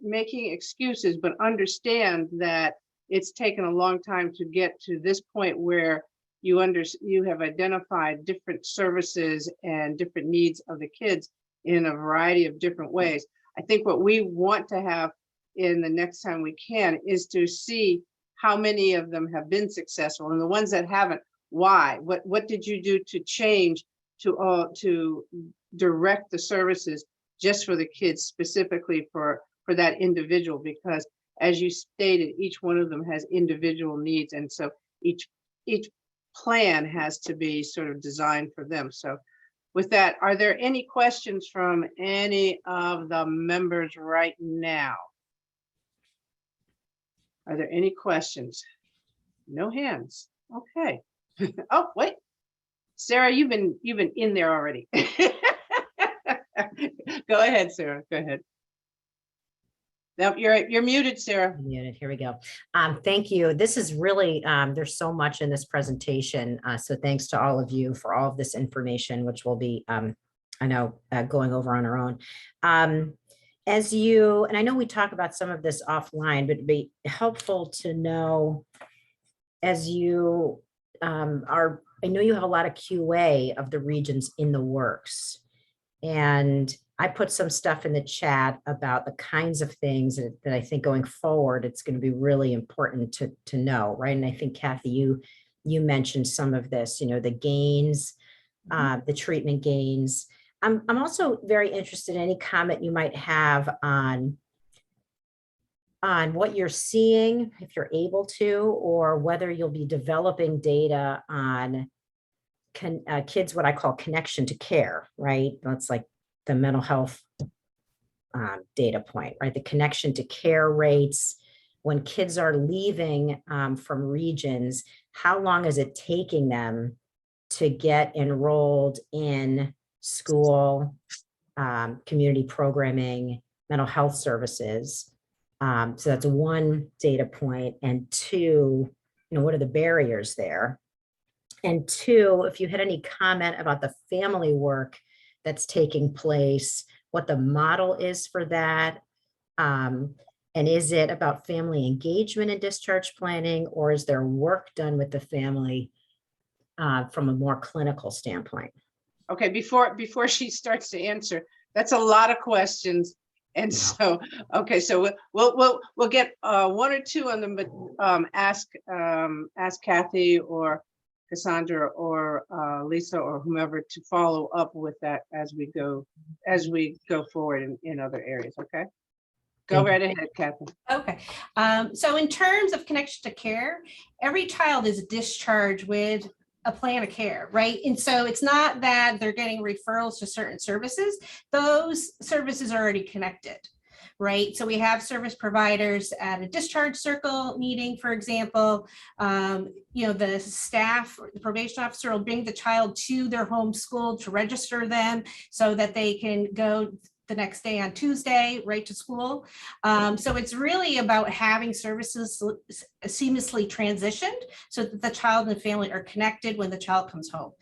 Speaker 1: making excuses, but understand that it's taken a long time to get to this point where you have identified different services and different needs of the kids in a variety of different ways. I think what we want to have in the next time we can is to see how many of them have been successful, and the ones that haven't, why? What did you do to change to direct the services just for the kids, specifically for that individual, because as you stated, each one of them has individual needs. And so each plan has to be sort of designed for them. So with that, are there any questions from any of the members right now? Are there any questions? No hands. Okay. Oh, wait. Sarah, you've been in there already. Go ahead, Sarah. Go ahead. Nope, you're muted, Sarah.
Speaker 10: Muted. Here we go. Thank you. This is really, there's so much in this presentation. So thanks to all of you for all of this information, which will be, I know, going over on our own. As you, and I know we talk about some of this offline, but it'd be helpful to know as you are, I know you have a lot of QA of the regions in the works. And I put some stuff in the chat about the kinds of things that I think going forward, it's going to be really important to know, right? And I think Kathy, you mentioned some of this, you know, the gains, the treatment gains. I'm also very interested in any comment you might have on what you're seeing, if you're able to, or whether you'll be developing data on kids, what I call connection to care, right? That's like the mental health data point, right? The connection to care rates. When kids are leaving from regions, how long is it taking them to get enrolled in school, community programming, mental health services? So that's one data point. And two, you know, what are the barriers there? And two, if you had any comment about the family work that's taking place, what the model is for that, and is it about family engagement and discharge planning, or is there work done with the family from a more clinical standpoint?
Speaker 1: Okay, before she starts to answer, that's a lot of questions. And so, okay, so we'll get one or two on them, but ask Kathy or Cassandra or Lisa or whomever to follow up with that as we go forward in other areas. Okay, go right ahead, Kathy.
Speaker 6: Okay, so in terms of connection to care, every child is discharged with a plan of care, right? And so it's not that they're getting referrals to certain services. Those services are already connected, right? So we have service providers at a discharge circle meeting, for example. You know, the staff, the probation officer will bring the child to their home school to register them so that they can go the next day on Tuesday, right to school. So it's really about having services seamlessly transitioned so that the child and family are connected when the child comes home.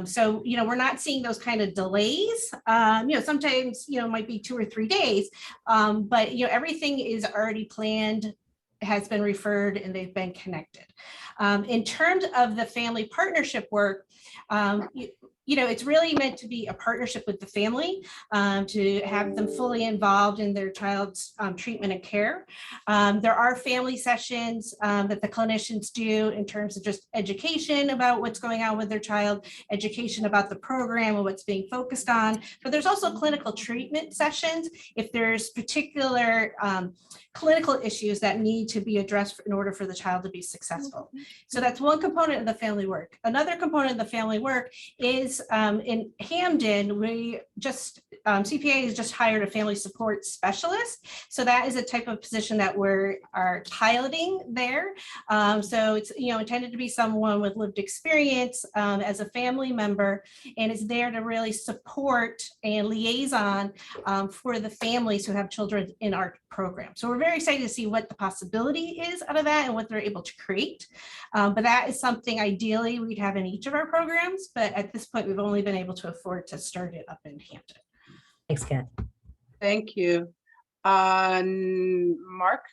Speaker 6: So, you know, we're not seeing those kind of delays. You know, sometimes, you know, it might be 2 or 3 days, but, you know, everything is already planned, has been referred, and they've been connected. In terms of the family partnership work, you know, it's really meant to be a partnership with the family, to have them fully involved in their child's treatment and care. There are family sessions that the clinicians do in terms of just education about what's going on with their child, education about the program and what's being focused on. But there's also clinical treatment sessions if there's particular clinical issues that need to be addressed in order for the child to be successful. So that's one component of the family work. Another component of the family work is in Hamden, we just, CPA has just hired a family support specialist. So that is a type of position that are piloting there. So it's, you know, intended to be someone with lived experience as a family member, and is there to really support and liaison for the families who have children in our program. So we're very excited to see what the possibility is out of that and what they're able to create. But that is something ideally we'd have in each of our programs. But at this point, we've only been able to afford to start it up in Hampton.
Speaker 10: Thanks, Kat.
Speaker 1: Thank you. Mark?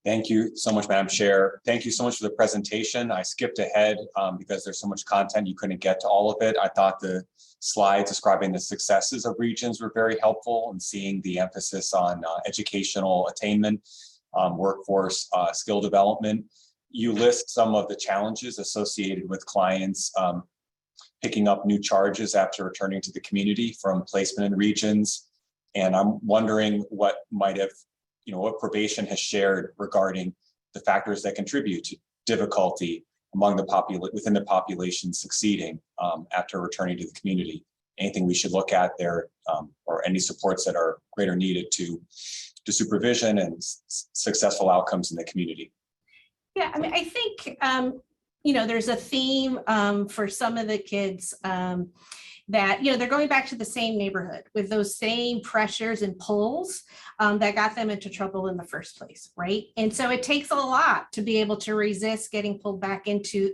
Speaker 2: Thank you so much, Madam Chair. Thank you so much for the presentation. I skipped ahead because there's so much content, you couldn't get to all of it. I thought the slides describing the successes of regions were very helpful, and seeing the emphasis on educational attainment, workforce skill development. You list some of the challenges associated with clients picking up new charges after returning to the community from placement in regions. And I'm wondering what might have, what probation has shared regarding the factors that contribute to difficulty among the within the population succeeding after returning to the community. Anything we should look at there, or any supports that are greater needed to supervision and successful outcomes in the community.
Speaker 6: Yeah, I mean, I think, there's a theme for some of the kids that, they're going back to the same neighborhood with those same pressures and pulls that got them into trouble in the first place, right? And so it takes a lot to be able to resist getting pulled back into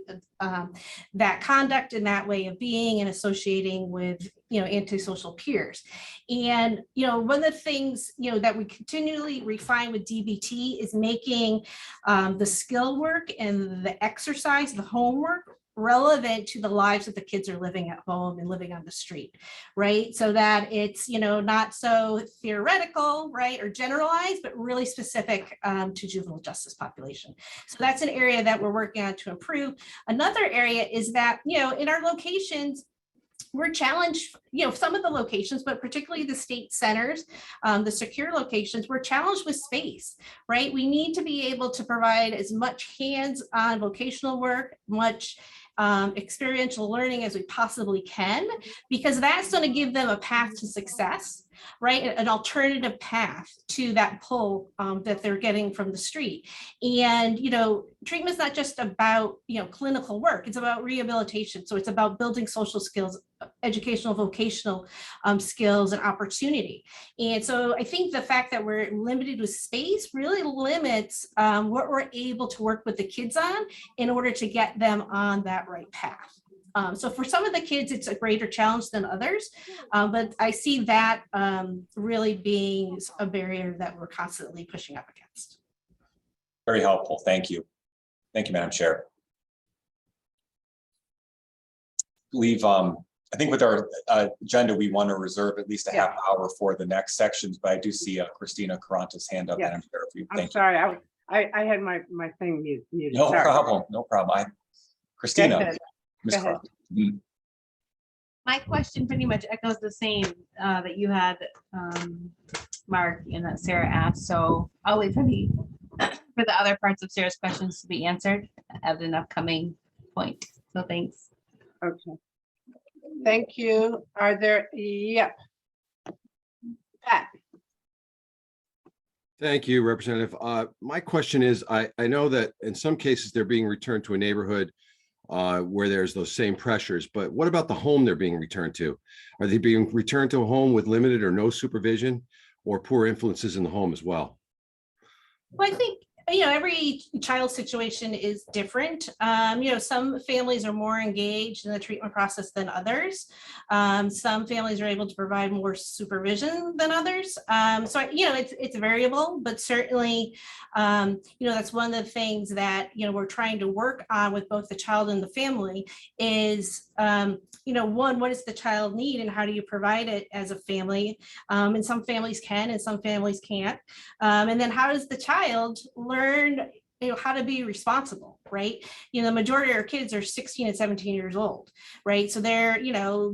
Speaker 6: that conduct and that way of being and associating with, antisocial peers. And, one of the things, that we continually refine with DBT is making the skill work and the exercise, the homework, relevant to the lives that the kids are living at home and living on the street, right? So that it's, not so theoretical, right, or generalized, but really specific to juvenile justice population. So that's an area that we're working on to improve. Another area is that, in our locations, we're challenged, some of the locations, but particularly the state centers, the secure locations, we're challenged with space, right? We need to be able to provide as much hands-on vocational work, much experiential learning as we possibly can, because that's going to give them a path to success, right? An alternative path to that pull that they're getting from the street. And, treatment is not just about, clinical work, it's about rehabilitation. So it's about building social skills, educational, vocational skills and opportunity. And so I think the fact that we're limited with space really limits what we're able to work with the kids on in order to get them on that right path. So for some of the kids, it's a greater challenge than others, but I see that really being a barrier that we're constantly pushing up against.
Speaker 2: Very helpful. Thank you. Thank you, Madam Chair. I think with our agenda, we want to reserve at least a half hour for the next sections, but I do see Christina Caranta's hand up.
Speaker 1: Yes.
Speaker 2: Madam Chair, if you
Speaker 1: I'm
Speaker 2: thank
Speaker 1: sorry, I had my thing muted.
Speaker 2: you. No
Speaker 1: Sorry.
Speaker 2: problem. No problem. Christina.
Speaker 1: ahead.
Speaker 2: Ms.
Speaker 1: Go ahead.
Speaker 2: Caranta. Mhm.
Speaker 11: My question pretty much echoes the same that you had, Mark, and that Sarah asked. So I'll wait for the other parts of Sarah's questions to be answered at an upcoming point. So thanks.
Speaker 1: Okay. Thank you. Are there, Pat.
Speaker 12: Thank you, Representative. My question is, I know that in some cases they're being returned to a neighborhood where there's those same pressures, but what about the home they're being returned to? Are they being returned to a home with limited or no supervision or poor influences in the home as well?
Speaker 6: Well, I think, every child situation is different. Some families are more engaged in the treatment process than others. Some families are able to provide more supervision than others. So, it's variable, but certainly, that's one of the things that, we're trying to work on with both the child and the family is, one, what does the child need and how do you provide it as a family? And some families can and some families can't. And then how does the child learn, how to be responsible, right? The majority of our kids are 16 and 17 years old, right? So they're,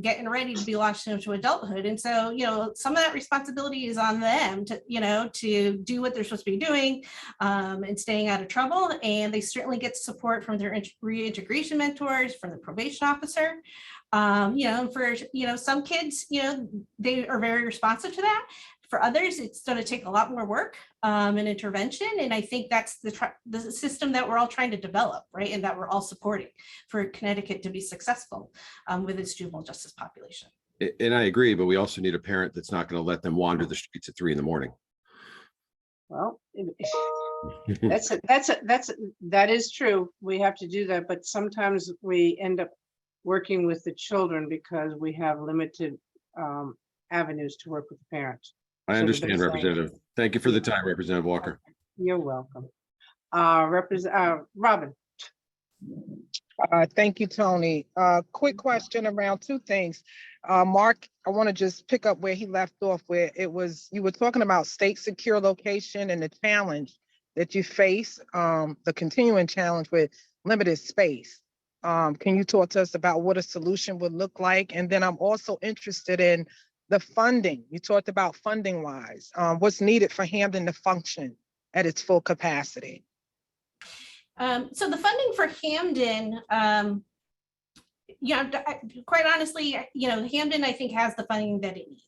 Speaker 6: getting ready to be launched into adulthood. And so, some of that responsibility is on them to, to do what they're supposed to be doing and staying out of trouble. And they certainly get support from their reintegration mentors, from the probation officer. For, some kids, they are very responsive to that. For others, it's going to take a lot more work and intervention. And I think that's the system that we're all trying to develop, right? And that we're all supporting for Connecticut to be successful with its juvenile justice population.
Speaker 12: And I agree, but we also need a parent that's not going to let them wander the streets at 3 a.m.
Speaker 1: Well, that is true. We have to do that, but sometimes we end up working with the children because we have limited avenues to work with the parents.
Speaker 12: I understand, Representative. Thank you for the time, Representative Walker.
Speaker 1: You're welcome. Robin.
Speaker 13: Thank you, Tony. Quick question around two things. Mark, I want to just pick up where he left off, where you were talking about state secure location and the challenge that you face, the continuing challenge with limited space. Can you talk to us about what a solution would look like? And then I'm also interested in the funding, you talked about funding wise, what's needed for Hampden to function at its full capacity?
Speaker 6: So the funding for Hampden, quite honestly, Hampden, I think, has the funding that it needs.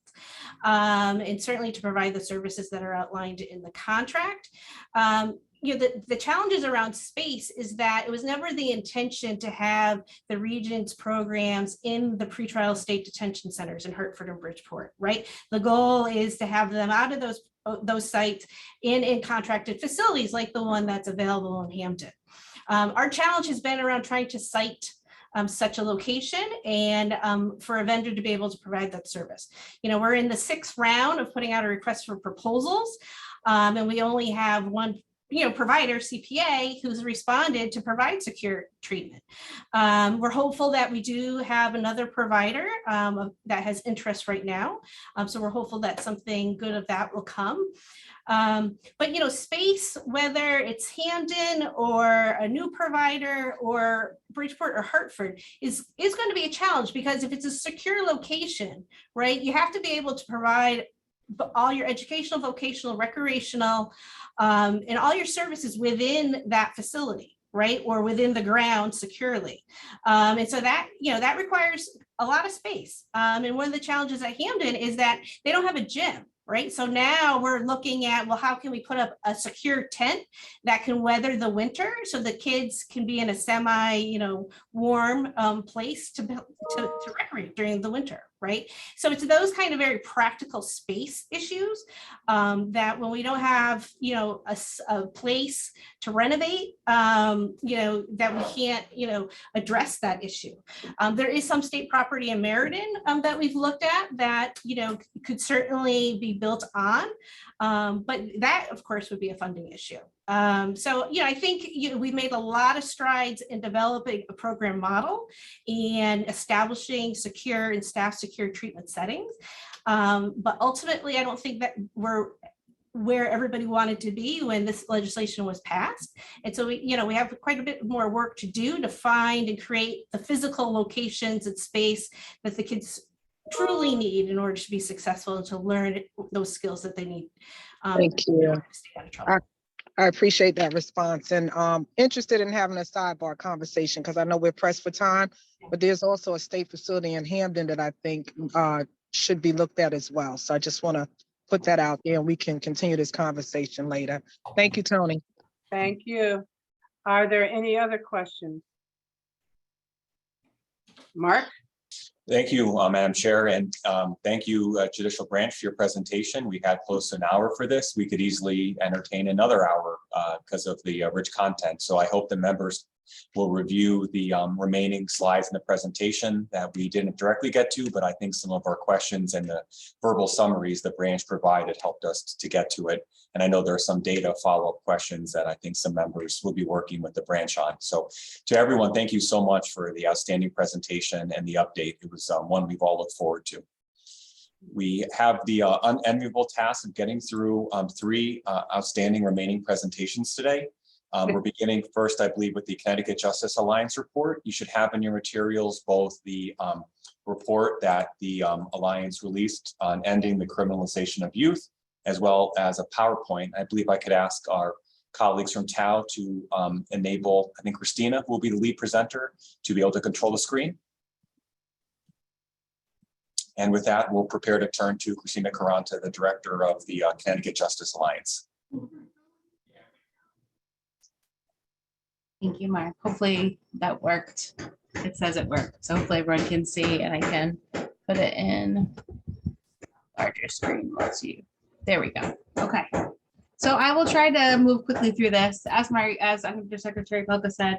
Speaker 6: And certainly to provide the services that are outlined in the contract. The challenges around space is that it was never the intention to have the region's programs in the pretrial state detention centers in Hartford and Bridgeport, right? The goal is to have them out of those sites in contracted facilities like the one that's available in Hampden. Our challenge has been around trying to site such a location and for a vendor to be able to provide that service. We're in the 6th round of putting out a request for proposals, and we only have one provider, CPA, who's responded to provide secure treatment. We're hopeful that we do have another provider that has interest right now. So we're hopeful that something good of that will come. But space, whether it's Hampden or a new provider or Bridgeport or Hartford, is going to be a challenge, because if it's a secure location, right, you have to be able to provide all your educational, vocational, recreational, and all your services within that facility, right, or within the ground securely. And so that, that requires a lot of space. And one of the challenges at Hampden is that they don't have a gym. Right. So now we're looking at, well, how can we put up a secure tent that can weather the winter so the kids can be in a semi, warm place to recreate during the winter. Right. So it's those kind of very practical space issues that when we don't have, a place to renovate, that we can't, address that issue. There is some state property in Meriden that we've looked at that, could certainly be built on, but that, of course, would be a funding issue. So, I think we've made a lot of strides in developing a program model and establishing secure and staff secure treatment settings. But ultimately, I don't think that we're where everybody wanted to be when this legislation was passed. And so we have quite a bit more work to do to find and create the physical locations and space that the kids truly need in order to be successful and to learn those skills that they need.
Speaker 13: Thank you. I appreciate that response, and interested in having a sidebar conversation, because I know we're pressed for time, but there's also a state facility in Hampden that I think should be looked at as well. So I just want to put that out there, and we can continue this conversation later. Thank you, Tony.
Speaker 1: Thank you. Are there any other questions? Mark?
Speaker 2: Thank you, Madam Chair, and thank you, Judicial Branch, for your presentation. We had close to an hour for this. We could easily entertain another hour because of the rich content. So I hope the members will review the remaining slides in the presentation that we didn't directly get to, but I think some of our questions and the verbal summaries the branch provided helped us to get to it. And I know there are some data follow-up questions that I think some members will be working with the branch on. So to everyone, thank you so much for the outstanding presentation and the update. It was one we've all looked forward to. We have the unenviable task of getting through 3 outstanding remaining presentations today. We're beginning first, I believe, with the Connecticut Justice Alliance report. You should have in your materials both the report that the Alliance released on ending the criminalization of youth, as well as a PowerPoint. I believe I could ask our colleagues from TAO to enable, I think Christina will be the lead presenter, to be able to control the screen. And with that, we'll prepare to turn to Christina Caranta, the director of the Connecticut Justice Alliance.
Speaker 11: Thank you, Mark. Hopefully that worked. It says it worked. So hopefully everyone can see, and I can put it in larger screen. Let's see. There we go. Okay. So I will try to move quickly through this. As Undersecretary Pelka said,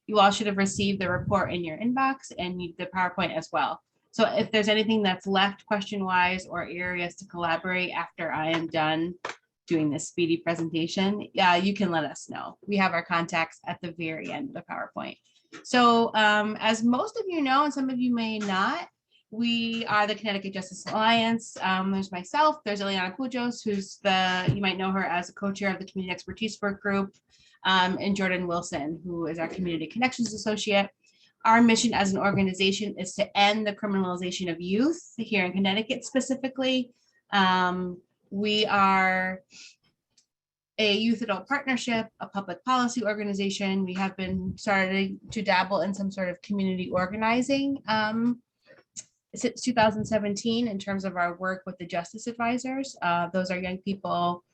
Speaker 11: you all should have received the report in your inbox and the PowerPoint as well. So if there's anything that's left question-wise or areas to collaborate after I am done doing this speedy presentation, you can let us know. We have our contacts at the very end of the PowerPoint. So as most of you know, and some of you may not, we are the Connecticut Justice Alliance. There's myself, there's Eliana Kujos, who's you might know her as a co-chair of the Community Expertise Work Group, and Jordan Wilson, who is our Community Connections Associate. Our mission as an organization is to end the criminalization of youth here in Connecticut specifically. We are a youth adult partnership, a public policy organization. We have been starting to dabble in some sort of community organizing since 2017 in terms of our work with the justice advisors. Those are young people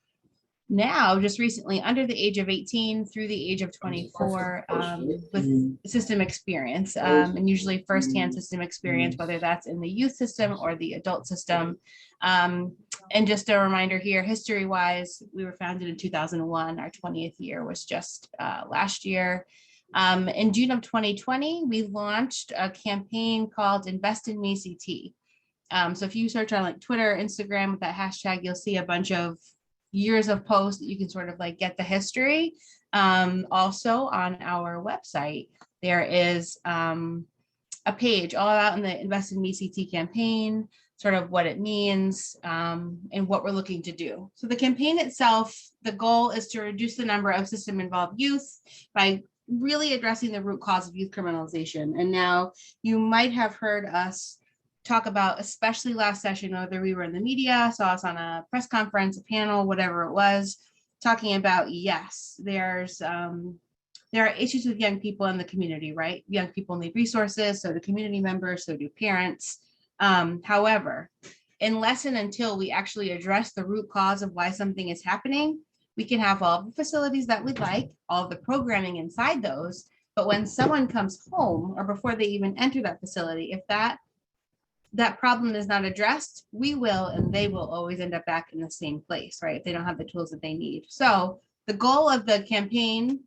Speaker 11: now just recently under the age of 18 through the age of 24 with system experience and usually firsthand system experience, whether that's in the youth system or the adult system. And just a reminder here, history wise, we were founded in 2001. Our 20th year was just last year. In June of 2020, we launched a campaign called Invest in Me CT. So if you search on like Twitter, Instagram with that hashtag, you'll see a bunch of years of posts that you can sort of like get the history. Also on our website, there is a page all out in the Invest in Me CT campaign, sort of what it means and what we're looking to do. So the campaign itself, the goal is to reduce the number of system involved youth by really addressing the root cause of youth criminalization. And now you might have heard us talk about, especially last session, whether we were in the media, saw us on a press conference, a panel, whatever it was, talking about, yes, there are issues with young people in the community, right? Young people need resources, so do community members, so do parents. However, unless and until we actually address the root cause of why something is happening, we can have all the facilities that we'd like, all the programming inside those, but when someone comes home or before they even enter that facility, if that problem is not addressed, we will and they will always end up back in the same place, right? If they don't have the tools that they need. So the goal of the campaign,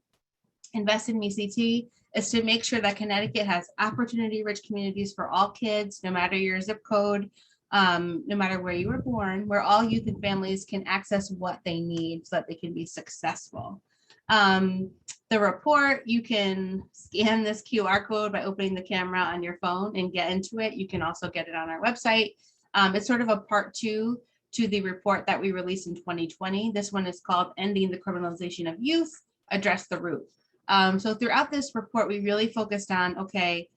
Speaker 11: Invest in Me CT, is to make sure that Connecticut has opportunity-rich communities for all kids, no matter your zip code, no matter where you were born, where all youth and families can access what they need so that they can be successful. The report, you can scan this QR code by opening the camera on your phone and get into it. You can also get it on our website. It's sort of a part 2 to the report that we released in 2020. This one is called Ending the Criminalization of Youth, Address the Root. So throughout this report, we really focused on, okay,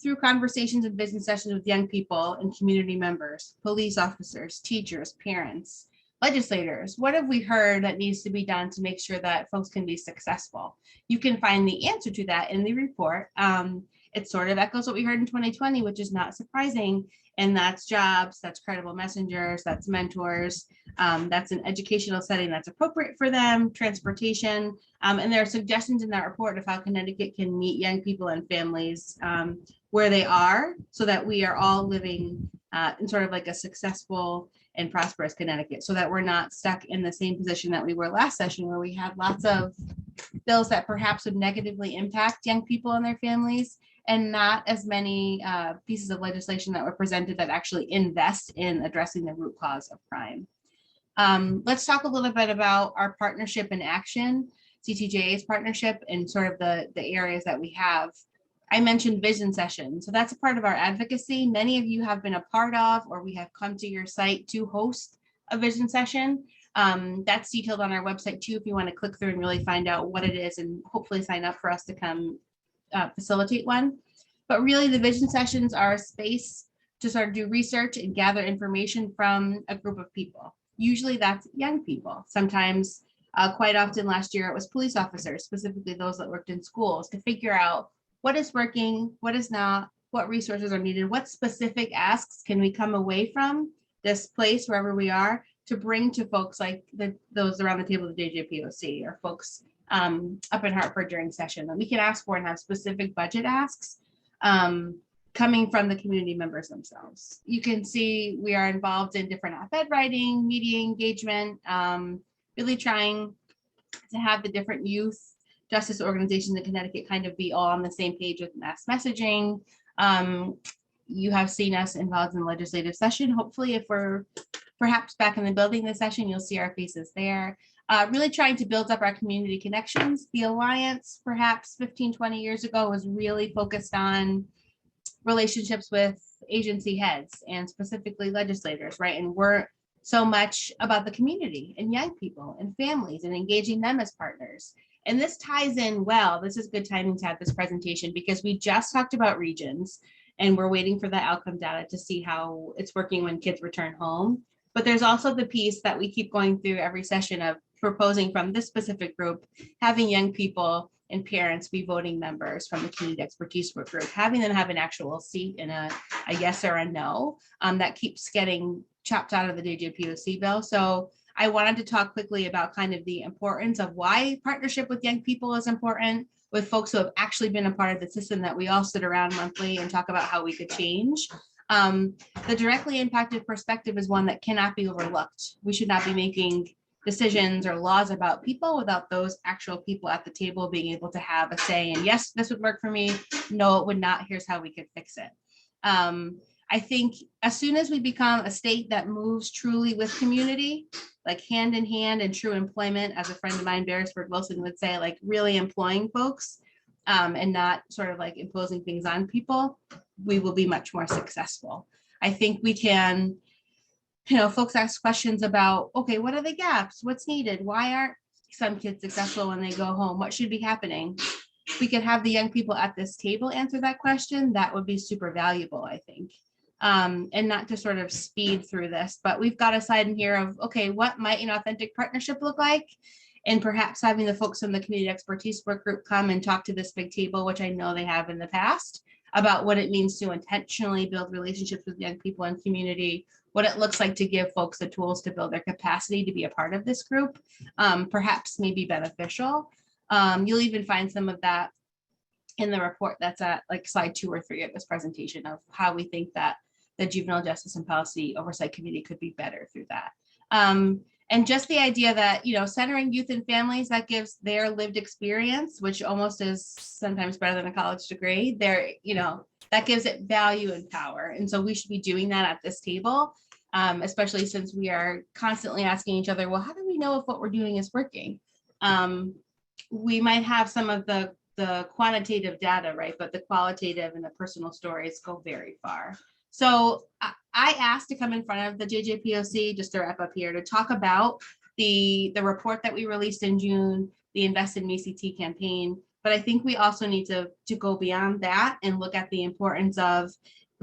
Speaker 11: through conversations and business sessions with young people and community members, police officers, teachers, parents, legislators, what have we heard that needs to be done to make sure that folks can be successful? You can find the answer to that in the report. It sort of echoes what we heard in 2020, which is not surprising. And that's jobs, that's credible messengers, that's mentors, that's an educational setting that's appropriate for them, transportation. And there are suggestions in that report of how Connecticut can meet young people and families where they are so that we are all living in sort of like a successful and prosperous Connecticut, so that we're not stuck in the same position that we were last session, where we had lots of bills that perhaps would negatively impact young people and their families, and not as many pieces of legislation that were presented that actually invest in addressing the root cause of crime. Let's talk a little bit about our partnership in action, CTJA's partnership, and sort of the areas that we have. I mentioned vision sessions. So that's a part of our advocacy. Many of you have been a part of, or we have come to your site to host a vision session. That's detailed on our website too, if you want to click through and really find out what it is and hopefully sign up for us to come facilitate one. But really the vision sessions are a space to sort of do research and gather information from a group of people. Usually that's young people. Sometimes, quite often last year, it was police officers, specifically those that worked in schools, to figure out what is working, what is not, what resources are needed, what specific asks can we come away from this place, wherever we are, to bring to folks like those around the table, the JJPOC, or folks up in Hartford during session that we can ask for and have specific budget asks coming from the community members themselves. You can see we are involved in different op-ed writing, media engagement, really trying to have the different youth justice organizations in Connecticut kind of be all on the same page with mass messaging. You have seen us involved in legislative session. Hopefully, if we're perhaps back in the building this session, you'll see our faces there. Really trying to build up our community connections. The Alliance, perhaps 15, 20 years ago, was really focused on relationships with agency heads and specifically legislators, right? And we're so much about the community and young people and families and engaging them as partners. And this ties in well. This is good timing to have this presentation because we just talked about regions and we're waiting for the outcome data to see how it's working when kids return home. But there's also the piece that we keep going through every session of proposing from this specific group, having young people and parents be voting members from the community expertise work group, having them have an actual seat in a yes or a no. That keeps getting chopped out of the JJPOC bill. So I wanted to talk quickly about kind of the importance of why partnership with young people is important, with folks who have actually been a part of the system that we all sit around monthly and talk about how we could change. The directly impacted perspective is one that cannot be overlooked. We should not be making decisions or laws about people without those actual people at the table being able to have a say in, yes, this would work for me. No, it would not. Here's how we could fix it. I think as soon as we become a state that moves truly with community, like hand in hand and true employment, as a friend of mine, Beresford Wilson, would say, like really employing folks and not sort of like imposing things on people, we will be much more successful. I think we can, folks ask questions about, okay, what are the gaps? What's needed? Why aren't some kids successful when they go home? What should be happening? If we could have the young people at this table answer that question, that would be super valuable, I think. And not to sort of speed through this, but we've got a side in here of, okay, what might an authentic partnership look like? And perhaps having the folks from the community expertise work group come and talk to this big table, which I know they have in the past, about what it means to intentionally build relationships with young people and community, what it looks like to give folks the tools to build their capacity to be a part of this group, perhaps may be beneficial. You'll even find some of that in the report that's at like slide 2 or 3 of this presentation of how we think that the Juvenile Justice and Policy Oversight Committee could be better through that. And just the idea that, centering youth and families, that gives their lived experience, which almost is sometimes better than a college degree, that gives it value and power. And so we should be doing that at this table, especially since we are constantly asking each other, well, how do we know if what we're doing is working? We might have some of the quantitative data, right? But the qualitative and the personal stories go very far. So I asked to come in front of the JJPOC, just to wrap up here, to talk about the report that we released in June, the Invest in MECT campaign. But I think we also need to go beyond that and look at the importance of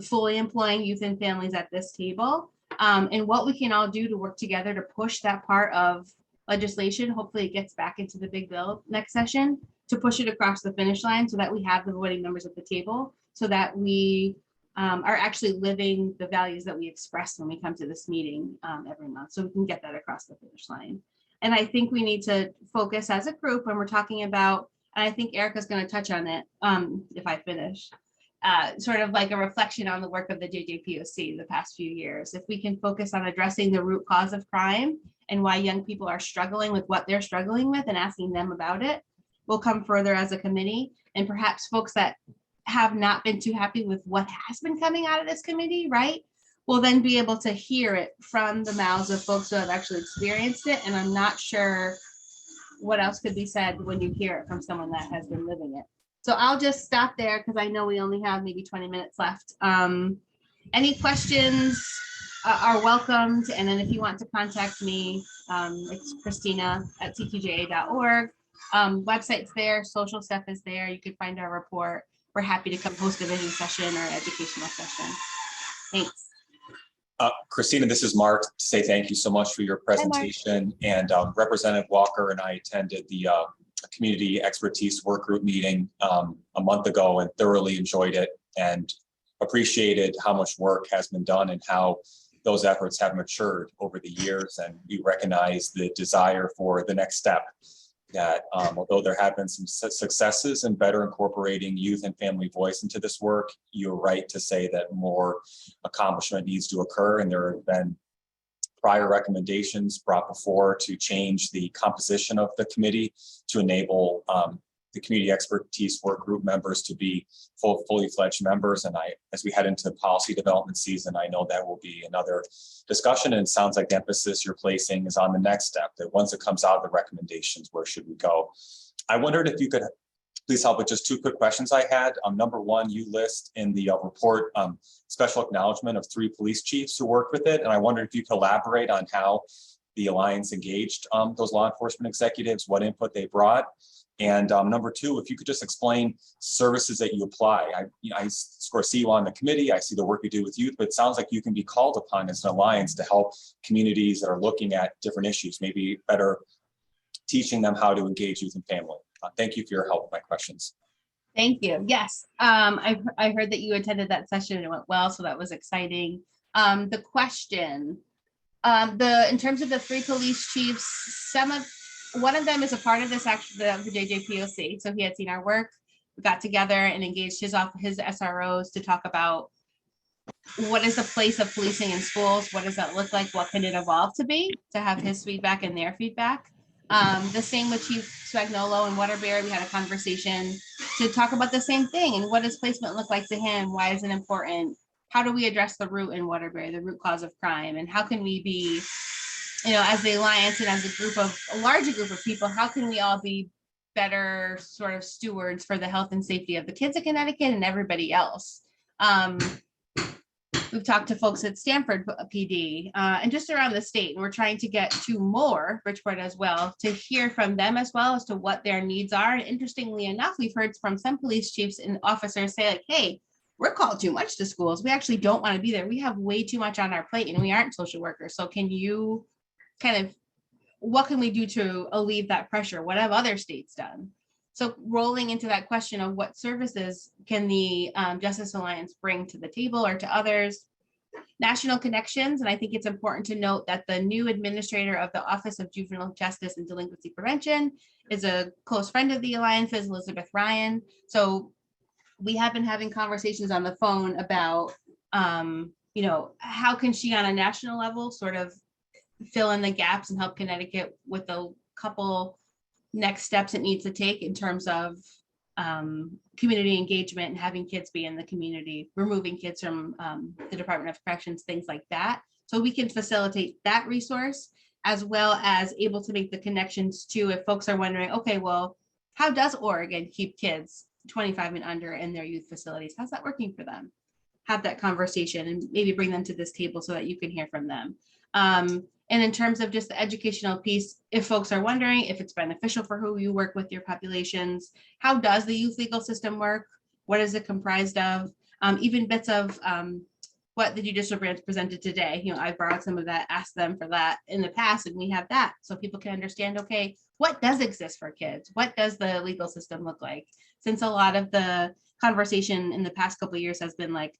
Speaker 11: fully employing youth and families at this table, and what we can all do to work together to push that part of legislation. Hopefully it gets back into the big bill next session, to push it across the finish line so that we have the voting members at the table, so that we are actually living the values that we express when we come to this meeting every month, so we can get that across the finish line. And I think we need to focus as a group when we're talking about, and I think Erica's going to touch on it if I finish, sort of like a reflection on the work of the JJPOC the past few years. If we can focus on addressing the root cause of crime and why young people are struggling with what they're struggling with and asking them about it, we'll come further as a committee. And perhaps folks that have not been too happy with what has been coming out of this committee, right, will then be able to hear it from the mouths of folks who have actually experienced it. And I'm not sure what else could be said when you hear it from someone that has been living it. So I'll just stop there because I know we only have maybe 20 minutes left. Any questions are welcomed. And then if you want to contact me, it's Christina@ctja.org. Website's there, social stuff is there. You can find our report. We're happy to come host a vision session or educational session. Thanks.
Speaker 2: Christina, this is Mark. To say thank you so much for your presentation. And Representative Walker and I attended the community expertise work group meeting a month ago and thoroughly enjoyed it and appreciated how much work has been done and how those efforts have matured over the years. And we recognize the desire for the next step, that although there have been some successes in better incorporating youth and family voice into this work, you're right to say that more accomplishment needs to occur. And there have been prior recommendations brought before to change the composition of the committee to enable the community expertise work group members to be fully fledged members. And as we head into policy development season, I know that will be another discussion. And it sounds like the emphasis you're placing is on the next step, that once it comes out of the recommendations, where should we go? I wondered if you could please help with just two quick questions I had. Number one, you list in the report special acknowledgement of 3 police chiefs who worked with it. And I wondered if you could elaborate on how the Alliance engaged those law enforcement executives, what input they brought. And number two, if you could just explain services that you apply. I of course see you on the committee, I see the work you do with youth, but it sounds like you can be called upon as an alliance to help communities that are looking at different issues, maybe better teaching them how to engage youth and family. Thank you for your help with my questions.
Speaker 11: Thank you. Yes, I heard that you attended that session and it went well, so that was exciting. The question, in terms of the 3 police chiefs, one of them is a part of this actually, the JJPOC. So he had seen our work. We got together and engaged his SROs to talk about what is the place of policing in schools? What does that look like? What can it evolve to be? To have his feedback and their feedback. The same with Chief Spagnolo and Waterbury. We had a conversation to talk about the same thing. And what does placement look like to him? Why is it important? How do we address the root in Waterbury, the root cause of crime? And how can we be, as the Alliance and as a larger group of people, how can we all be better sort of stewards for the health and safety of the kids of Connecticut and everybody else? We've talked to folks at Stanford PD and just around the state, and we're trying to get to more Bridgeport as well, to hear from them as well as to what their needs are. And interestingly enough, we've heard from some police chiefs and officers say like, hey, we're called too much to schools. We actually don't want to be there. We have way too much on our plate and we aren't social workers. So can you what can we do to alleviate that pressure? What have other states done? So rolling into that question of what services can the Justice Alliance bring to the table or to others? National connections, and I think it's important to note that the new administrator of the Office of Juvenile Justice and Delinquency Prevention is a close friend of the Alliance's, Elizabeth Ryan. So we have been having conversations on the phone about, how can she on a national level sort of fill in the gaps and help Connecticut with a couple next steps it needs to take in terms of community engagement and having kids be in the community, removing kids from the Department of Corrections, things like that. So we can facilitate that resource as well as able to make the connections to, if folks are wondering, okay, well, how does Oregon keep kids 25 and under in their youth facilities? How's that working for them? Have that conversation and maybe bring them to this table so that you can hear from them. And in terms of just the educational piece, if folks are wondering if it's beneficial for who you work with your populations, how does the youth legal system work? What is it comprised of? Even bits of what the judicial branch presented today. I borrowed some of that, asked them for that in the past, and we have that so people can understand, okay, what does exist for kids? What does the legal system look like? Since a lot of the conversation in the past couple of years has been like,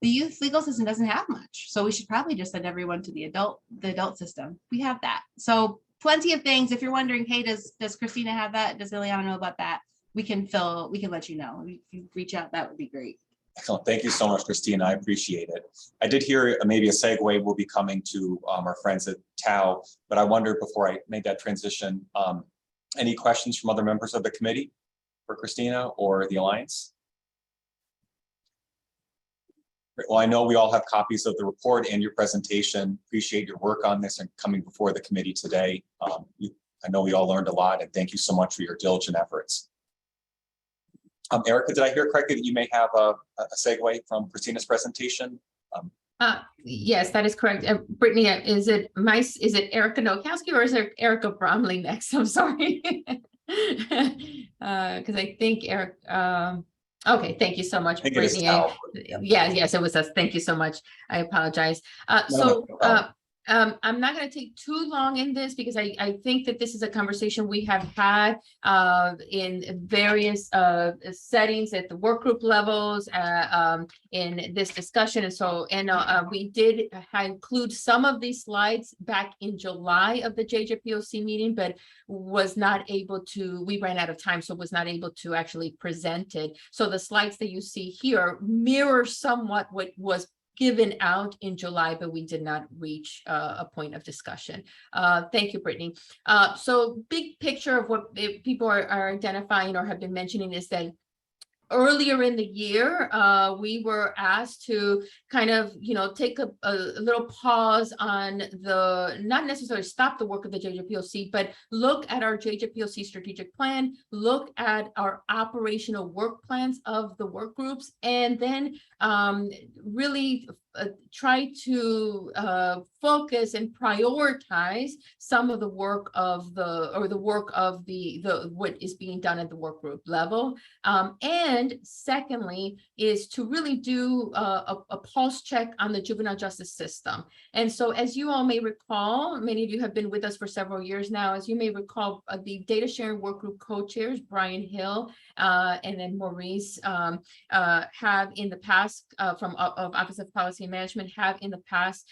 Speaker 11: the youth legal system doesn't have much, so we should probably just send everyone to the adult system. We have that. So plenty of things. If you're wondering, hey, does Christina have that? Does Ileana know about that? We can let you know. If you reach out, that would be great.
Speaker 2: Excellent. Thank you so much, Christina. I appreciate it. I did hear maybe a segue will be coming to our friends at TAO, but I wondered before I made that transition, any questions from other members of the committee for Christina or the Alliance? Well, I know we all have copies of the report and your presentation. Appreciate your work on this and coming before the committee today. I know we all learned a lot, and thank you so much for your diligent efforts. Erica, did I hear correctly that you may have a segue from Christina's presentation?
Speaker 3: Yes, that is correct. Brittany, is it Erica Nowakowski or is it Erica Bromley next? I'm sorry. Because I think Eric, okay, thank you so much, Brittany. Yes, it was us. Thank you so much. I apologize. I'm not going to take too long in this because I think that this is a conversation we have had in various settings at the work group levels in this discussion. And so, we did include some of these slides back in July of the JJPOC meeting, but was not able to, we ran out of time, so was not able to actually present it. So the slides that you see here mirror somewhat what was given out in July, but we did not reach a point of discussion. Thank you, Brittany. So big picture of what people are identifying or have been mentioning is that earlier in the year, we were asked to kind of, take a little pause on not necessarily stop the work of the JJPOC, but look at our JJPOC strategic plan, look at our operational work plans of the work groups, and then really try to focus and prioritize some of the work of what is being done at the work group level. And secondly, is to really do a pulse check on the juvenile justice system. And so, as you all may recall, many of you have been with us for several years now. As you may recall, the data sharing work group co-chairs, Brian Hill and then Maurice, have in the past of Office of Policy and Management have in the past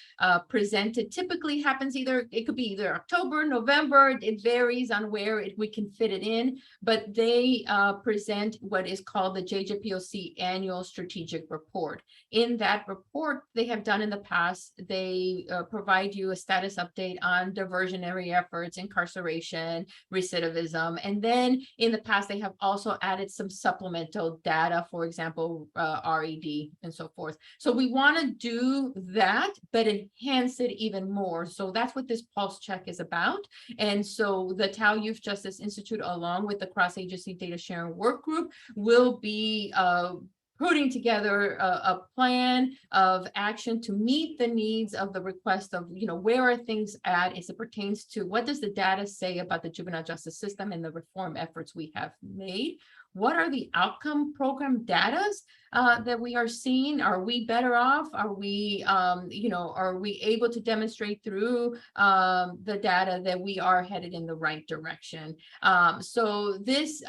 Speaker 3: presented. Typically happens it could be either October, November. It varies on where we can fit it in, but they present what is called the JJPOC Annual Strategic Report. In that report, they have done in the past, they provide you a status update on diversionary efforts, incarceration, recidivism, and then in the past, they have also added some supplemental data, for example, RED and so forth. So we want to do that, but enhance it even more. So that's what this pulse check is about. And so the Tao Youth Justice Institute, along with the cross-agency data sharing work group, will be putting together a plan of action to meet the needs of the request of, where are things at as it pertains to what does the data say about the juvenile justice system and the reform efforts we have made? What are the outcome program datas that we are seeing? Are we better off? Are we, are we able to demonstrate through the data that we are headed in the right direction? So this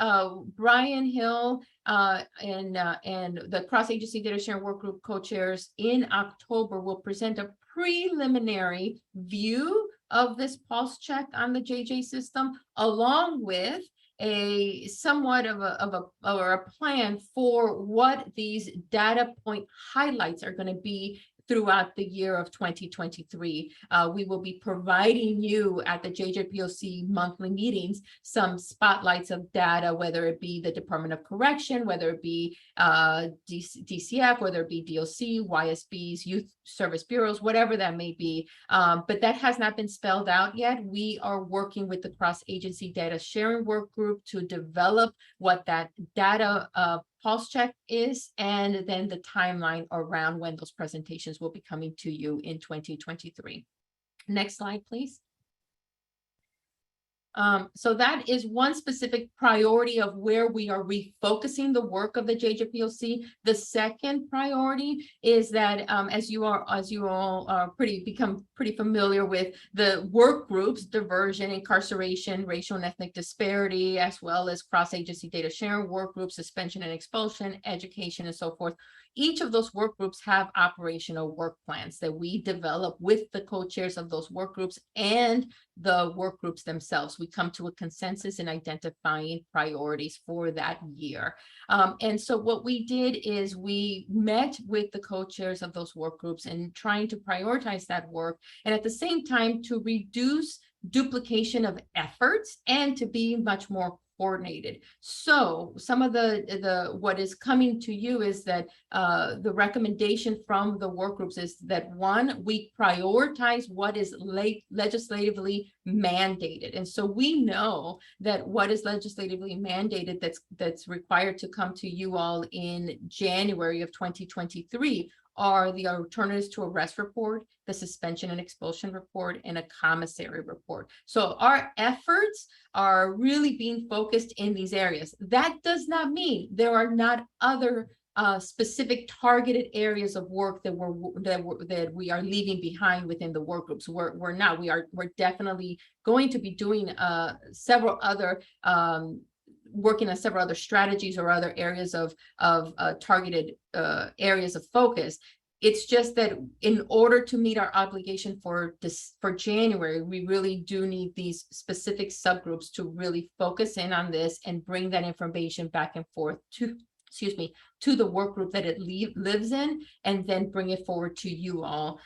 Speaker 3: Brian Hill and the cross-agency data sharing work group co-chairs in October will present a preliminary view of this pulse check on the JJ system, along with a somewhat of a plan for what these data point highlights are going to be throughout the year of 2023. We will be providing you at the JJPOC monthly meetings some spotlights of data, whether it be the Department of Correction, whether it be DCF, whether it be DOC, YSBs, Youth Service Bureaus, whatever that may be. But that has not been spelled out yet. We are working with the cross-agency data sharing work group to develop what that data pulse check is, and then the timeline around when those presentations will be coming to you in 2023. Next slide, please. So that is one specific priority of where we are refocusing the work of the JJPOC. The second priority is that as you all are become pretty familiar with the work groups, diversion, incarceration, racial and ethnic disparity, as well as cross-agency data sharing work groups, suspension and expulsion, education, and so forth. Each of those work groups have operational work plans that we develop with the co-chairs of those work groups and the work groups themselves. We come to a consensus in identifying priorities for that year. And so what we did is we met with the co-chairs of those work groups and trying to prioritize that work, and at the same time to reduce duplication of efforts and to be much more coordinated. So some of the what is coming to you is that the recommendation from the work groups is that, one, we prioritize what is legislatively mandated. And so we know that what is legislatively mandated that's required to come to you all in January of 2023 are the alternatives to arrest report, the suspension and expulsion report, and a commissary report. So our efforts are really being focused in these areas. That does not mean there are not other specific targeted areas of work that we are leaving behind within the work groups. We're not. We're definitely going to be doing several other working on several other strategies or other areas of targeted areas of focus. It's just that in order to meet our obligation for January, we really do need these specific subgroups to really focus in on this and bring that information back and forth to to the work group that it lives in, and then bring it forward to you all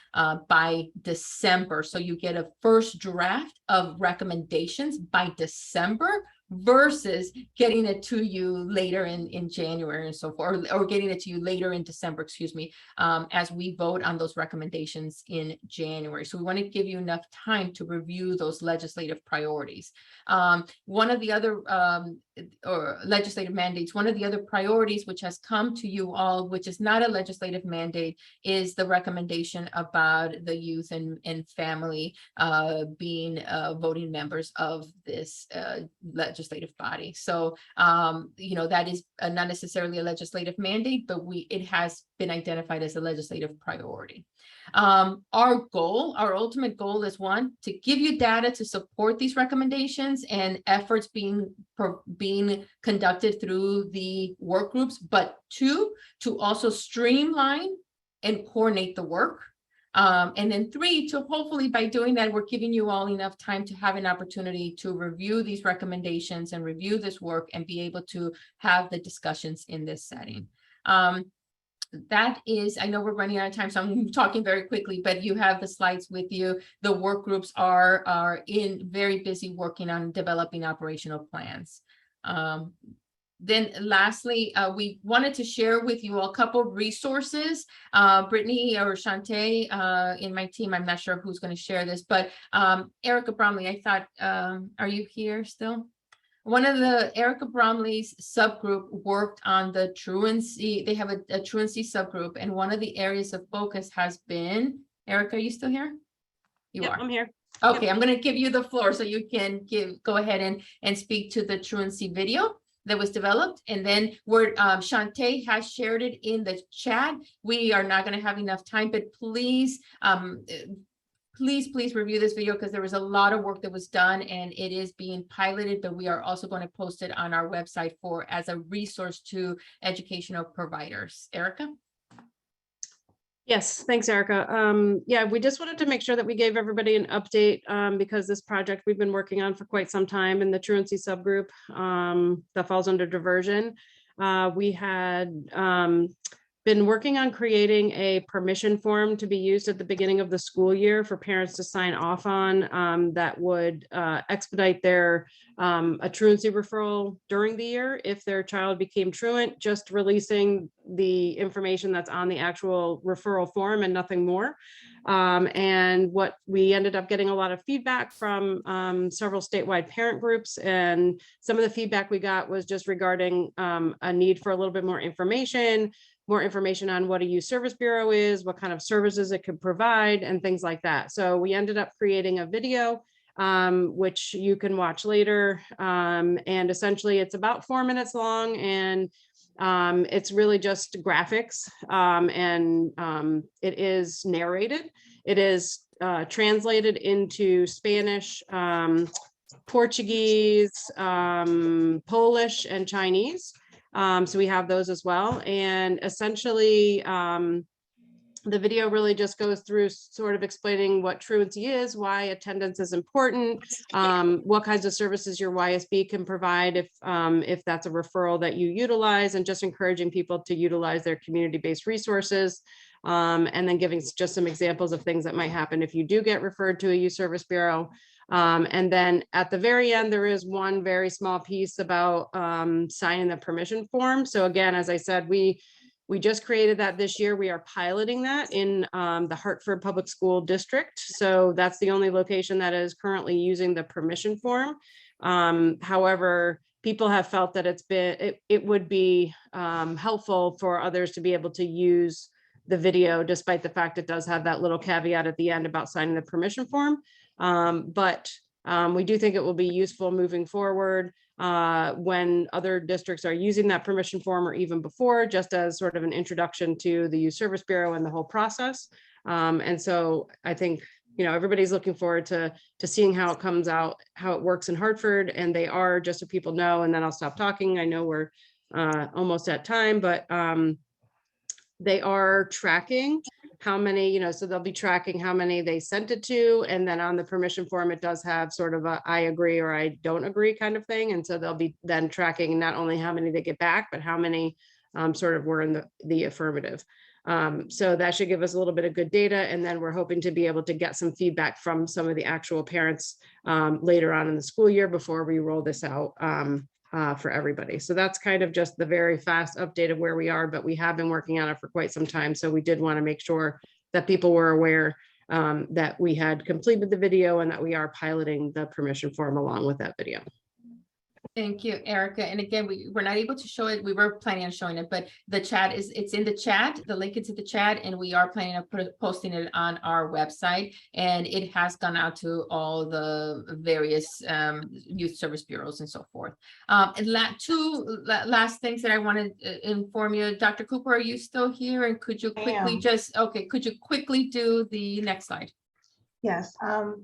Speaker 3: by December. So you get a first draft of recommendations by December versus getting it to you later in January and so forth, or getting it to you later in December, excuse me, as we vote on those recommendations in January. So we want to give you enough time to review those legislative priorities. One of the other or legislative mandates, one of the other priorities which has come to you all, which is not a legislative mandate, is the recommendation about the youth and family being voting members of this legislative body. So, you know, that is not necessarily a legislative mandate, but it has been identified as a legislative priority. Our goal, our ultimate goal is, one, to give you data to support these recommendations and efforts being conducted through the work groups, but two, to also streamline and coordinate the work. And then three, to hopefully by doing that, we're giving you all enough time to have an opportunity to review these recommendations and review this work and be able to have the discussions in this setting. That is, I know we're running out of time, so I'm talking very quickly, but you have the slides with you. The work groups are very busy working on developing operational plans. Then lastly, we wanted to share with you a couple of resources. Brittany or Shantae in my team, I'm not sure who's going to share this, but Erica Bromley, I thought, are you here still? One of the Erica Bromley's subgroup worked on the truancy. They have a truancy subgroup, and one of the areas of focus has been, Erica, are you still here? You are.
Speaker 14: I'm here.
Speaker 3: Okay, I'm going to give you the floor so you can go ahead and speak to the truancy video that was developed. And then where Shantae has shared it in the chat. We are not going to have enough time, but please, please review this video, because there was a lot of work that was done and it is being piloted, but we are also going to post it on our website as a resource to educational providers. Erica?
Speaker 14: Yes, thanks, Erica. Yeah, we just wanted to make sure that we gave everybody an update because this project we've been working on for quite some time in the truancy subgroup that falls under diversion. We had been working on creating a permission form to be used at the beginning of the school year for parents to sign off on that would expedite their a truancy referral during the year if their child became truant, just releasing the information that's on the actual referral form and nothing more. And what we ended up getting a lot of feedback from several statewide parent groups, and some of the feedback we got was just regarding a need for a little bit more information on what a youth service bureau is, what kind of services it could provide, and things like that. So we ended up creating a video, which you can watch later. And essentially it's about 4 minutes long, and it's really just graphics, and it is narrated. It is translated into Spanish, Portuguese, Polish, and Chinese. So we have those as well. And essentially, the video really just goes through sort of explaining what truancy is, why attendance is important, what kinds of services your YSB can provide if that's a referral that you utilize, and just encouraging people to utilize their community-based resources. And then giving just some examples of things that might happen if you do get referred to a youth service bureau. And then at the very end, there is one very small piece about signing the permission form. So again, as I said, we just created that this year. We are piloting that in the Hartford Public School District. So that's the only location that is currently using the permission form. However, people have felt that it would be helpful for others to be able to use the video, despite the fact it does have that little caveat at the end about signing the permission form. But we do think it will be useful moving forward when other districts are using that permission form, or even before, just as sort of an introduction to the youth service bureau and the whole process. And so I think, everybody's looking forward to seeing how it comes out, how it works in Hartford. And they are, just so people know, and then I'll stop talking. I know we're almost at time, but they are tracking how many, so they'll be tracking how many they sent it to. And then on the permission form, it does have sort of a I agree or I don't agree kind of thing. And so they'll be then tracking not only how many they get back, but how many sort of were in the affirmative. So that should give us a little bit of good data. And then we're hoping to be able to get some feedback from some of the actual parents later on in the school year before we roll this out for everybody. So that's kind of just the very fast update of where we are, but we have been working on it for quite some time. So we did want to make sure that people were aware that we had completed the video and that we are piloting the permission form along with that video.
Speaker 3: Thank you, Erica. And again, we're not able to show it. We were planning on showing it, but the chat it's in the chat. The link is in the chat, and we are planning on posting it on our website. And it has gone out to all the various youth service bureaus and so forth. And two last things that I want to inform you. Dr. Cooper, are you still here? And could you quickly could you quickly do the next slide?
Speaker 15: Yes,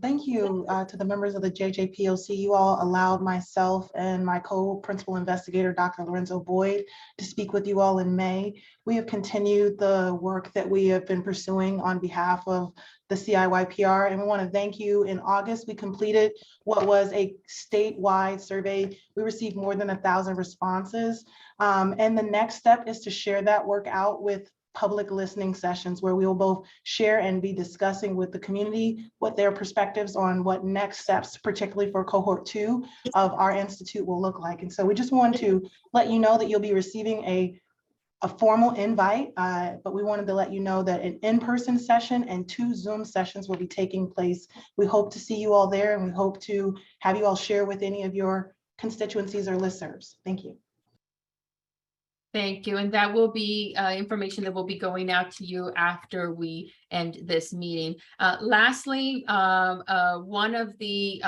Speaker 15: thank you to the members of the JJPOC. You all allowed myself and my co-principal investigator, Dr. Lorenzo Boyd, to speak with you all in May. We have continued the work that we have been pursuing on behalf of the CIYPR, and we want to thank you. In August, we completed what was a statewide survey. We received more than 1,000 responses, and the next step is to share that work out with public listening sessions where we will both share and be discussing with the community what their perspectives on what next steps, particularly for cohort 2 of our institute, will look like. And so we just want to let you know that you'll be receiving a formal invite, but we wanted to let you know that an in-person session and 2 Zoom sessions will be taking place. We hope to see you all there, and we hope to have you all share with any of your constituencies or listservs. Thank you.
Speaker 3: Thank you. And that will be information that will be going out to you after we end this meeting. Lastly, one of the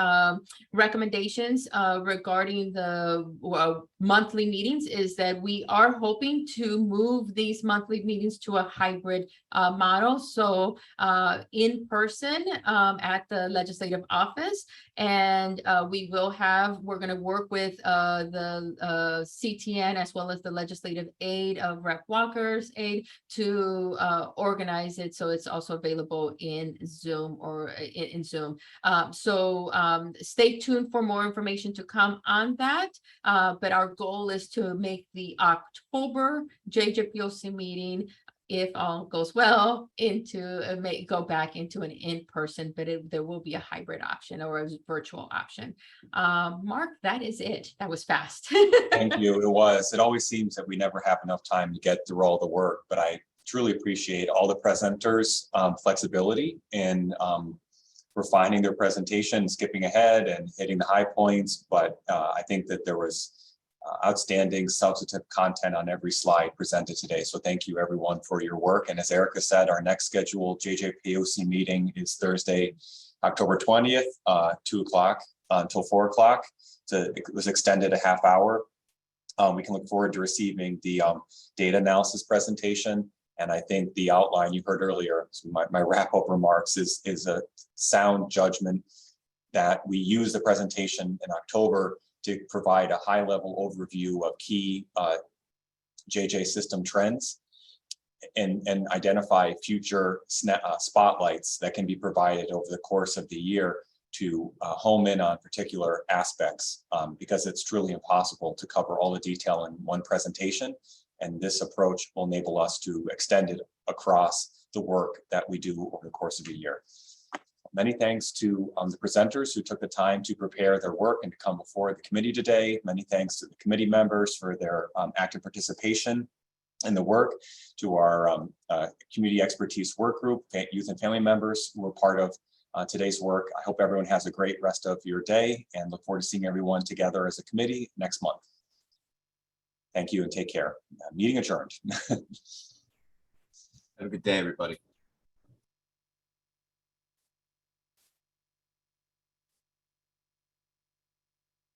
Speaker 3: recommendations regarding the monthly meetings is that we are hoping to move these monthly meetings to a hybrid model. So in person at the legislative office, and we're going to work with the CTN as well as the legislative aid of Rep. Walker's aid to organize it so it's also available in Zoom or in Zoom. So stay tuned for more information to come on that. But our goal is to make the October JJPOC meeting, if all goes well, go back into an in-person, but there will be a hybrid option or a virtual option. Mark, that is it. That was fast.
Speaker 2: Thank you. It was. It always seems that we never have enough time to get through all the work, but I truly appreciate all the presenters' flexibility in refining their presentation, skipping ahead and hitting the high points. But I think that there was outstanding substantive content on every slide presented today. So thank you everyone for your work. And as Erica said, our next scheduled JJPOC meeting is Thursday, October 20th, 2 o'clock until 4 o'clock. So it was extended a half hour. We can look forward to receiving the data analysis presentation. And I think the outline you heard earlier, so my wrap-up remarks is a sound judgment that we use the presentation in October to provide a high-level overview of key JJ system trends and identify future spotlights that can be provided over the course of the year to home in on particular aspects, because it's truly impossible to cover all the detail in one presentation. And this approach will enable us to extend it across the work that we do over the course of a year. Many thanks to the presenters who took the time to prepare their work and to come before the committee today. Many thanks to the committee members for their active participation in the work, to our community expertise work group, youth and family members who were part of today's work. I hope everyone has a great rest of your day and look forward to seeing everyone together as a committee next month. Thank you and take care. Meeting adjourned.
Speaker 4: Have a good day, everybody.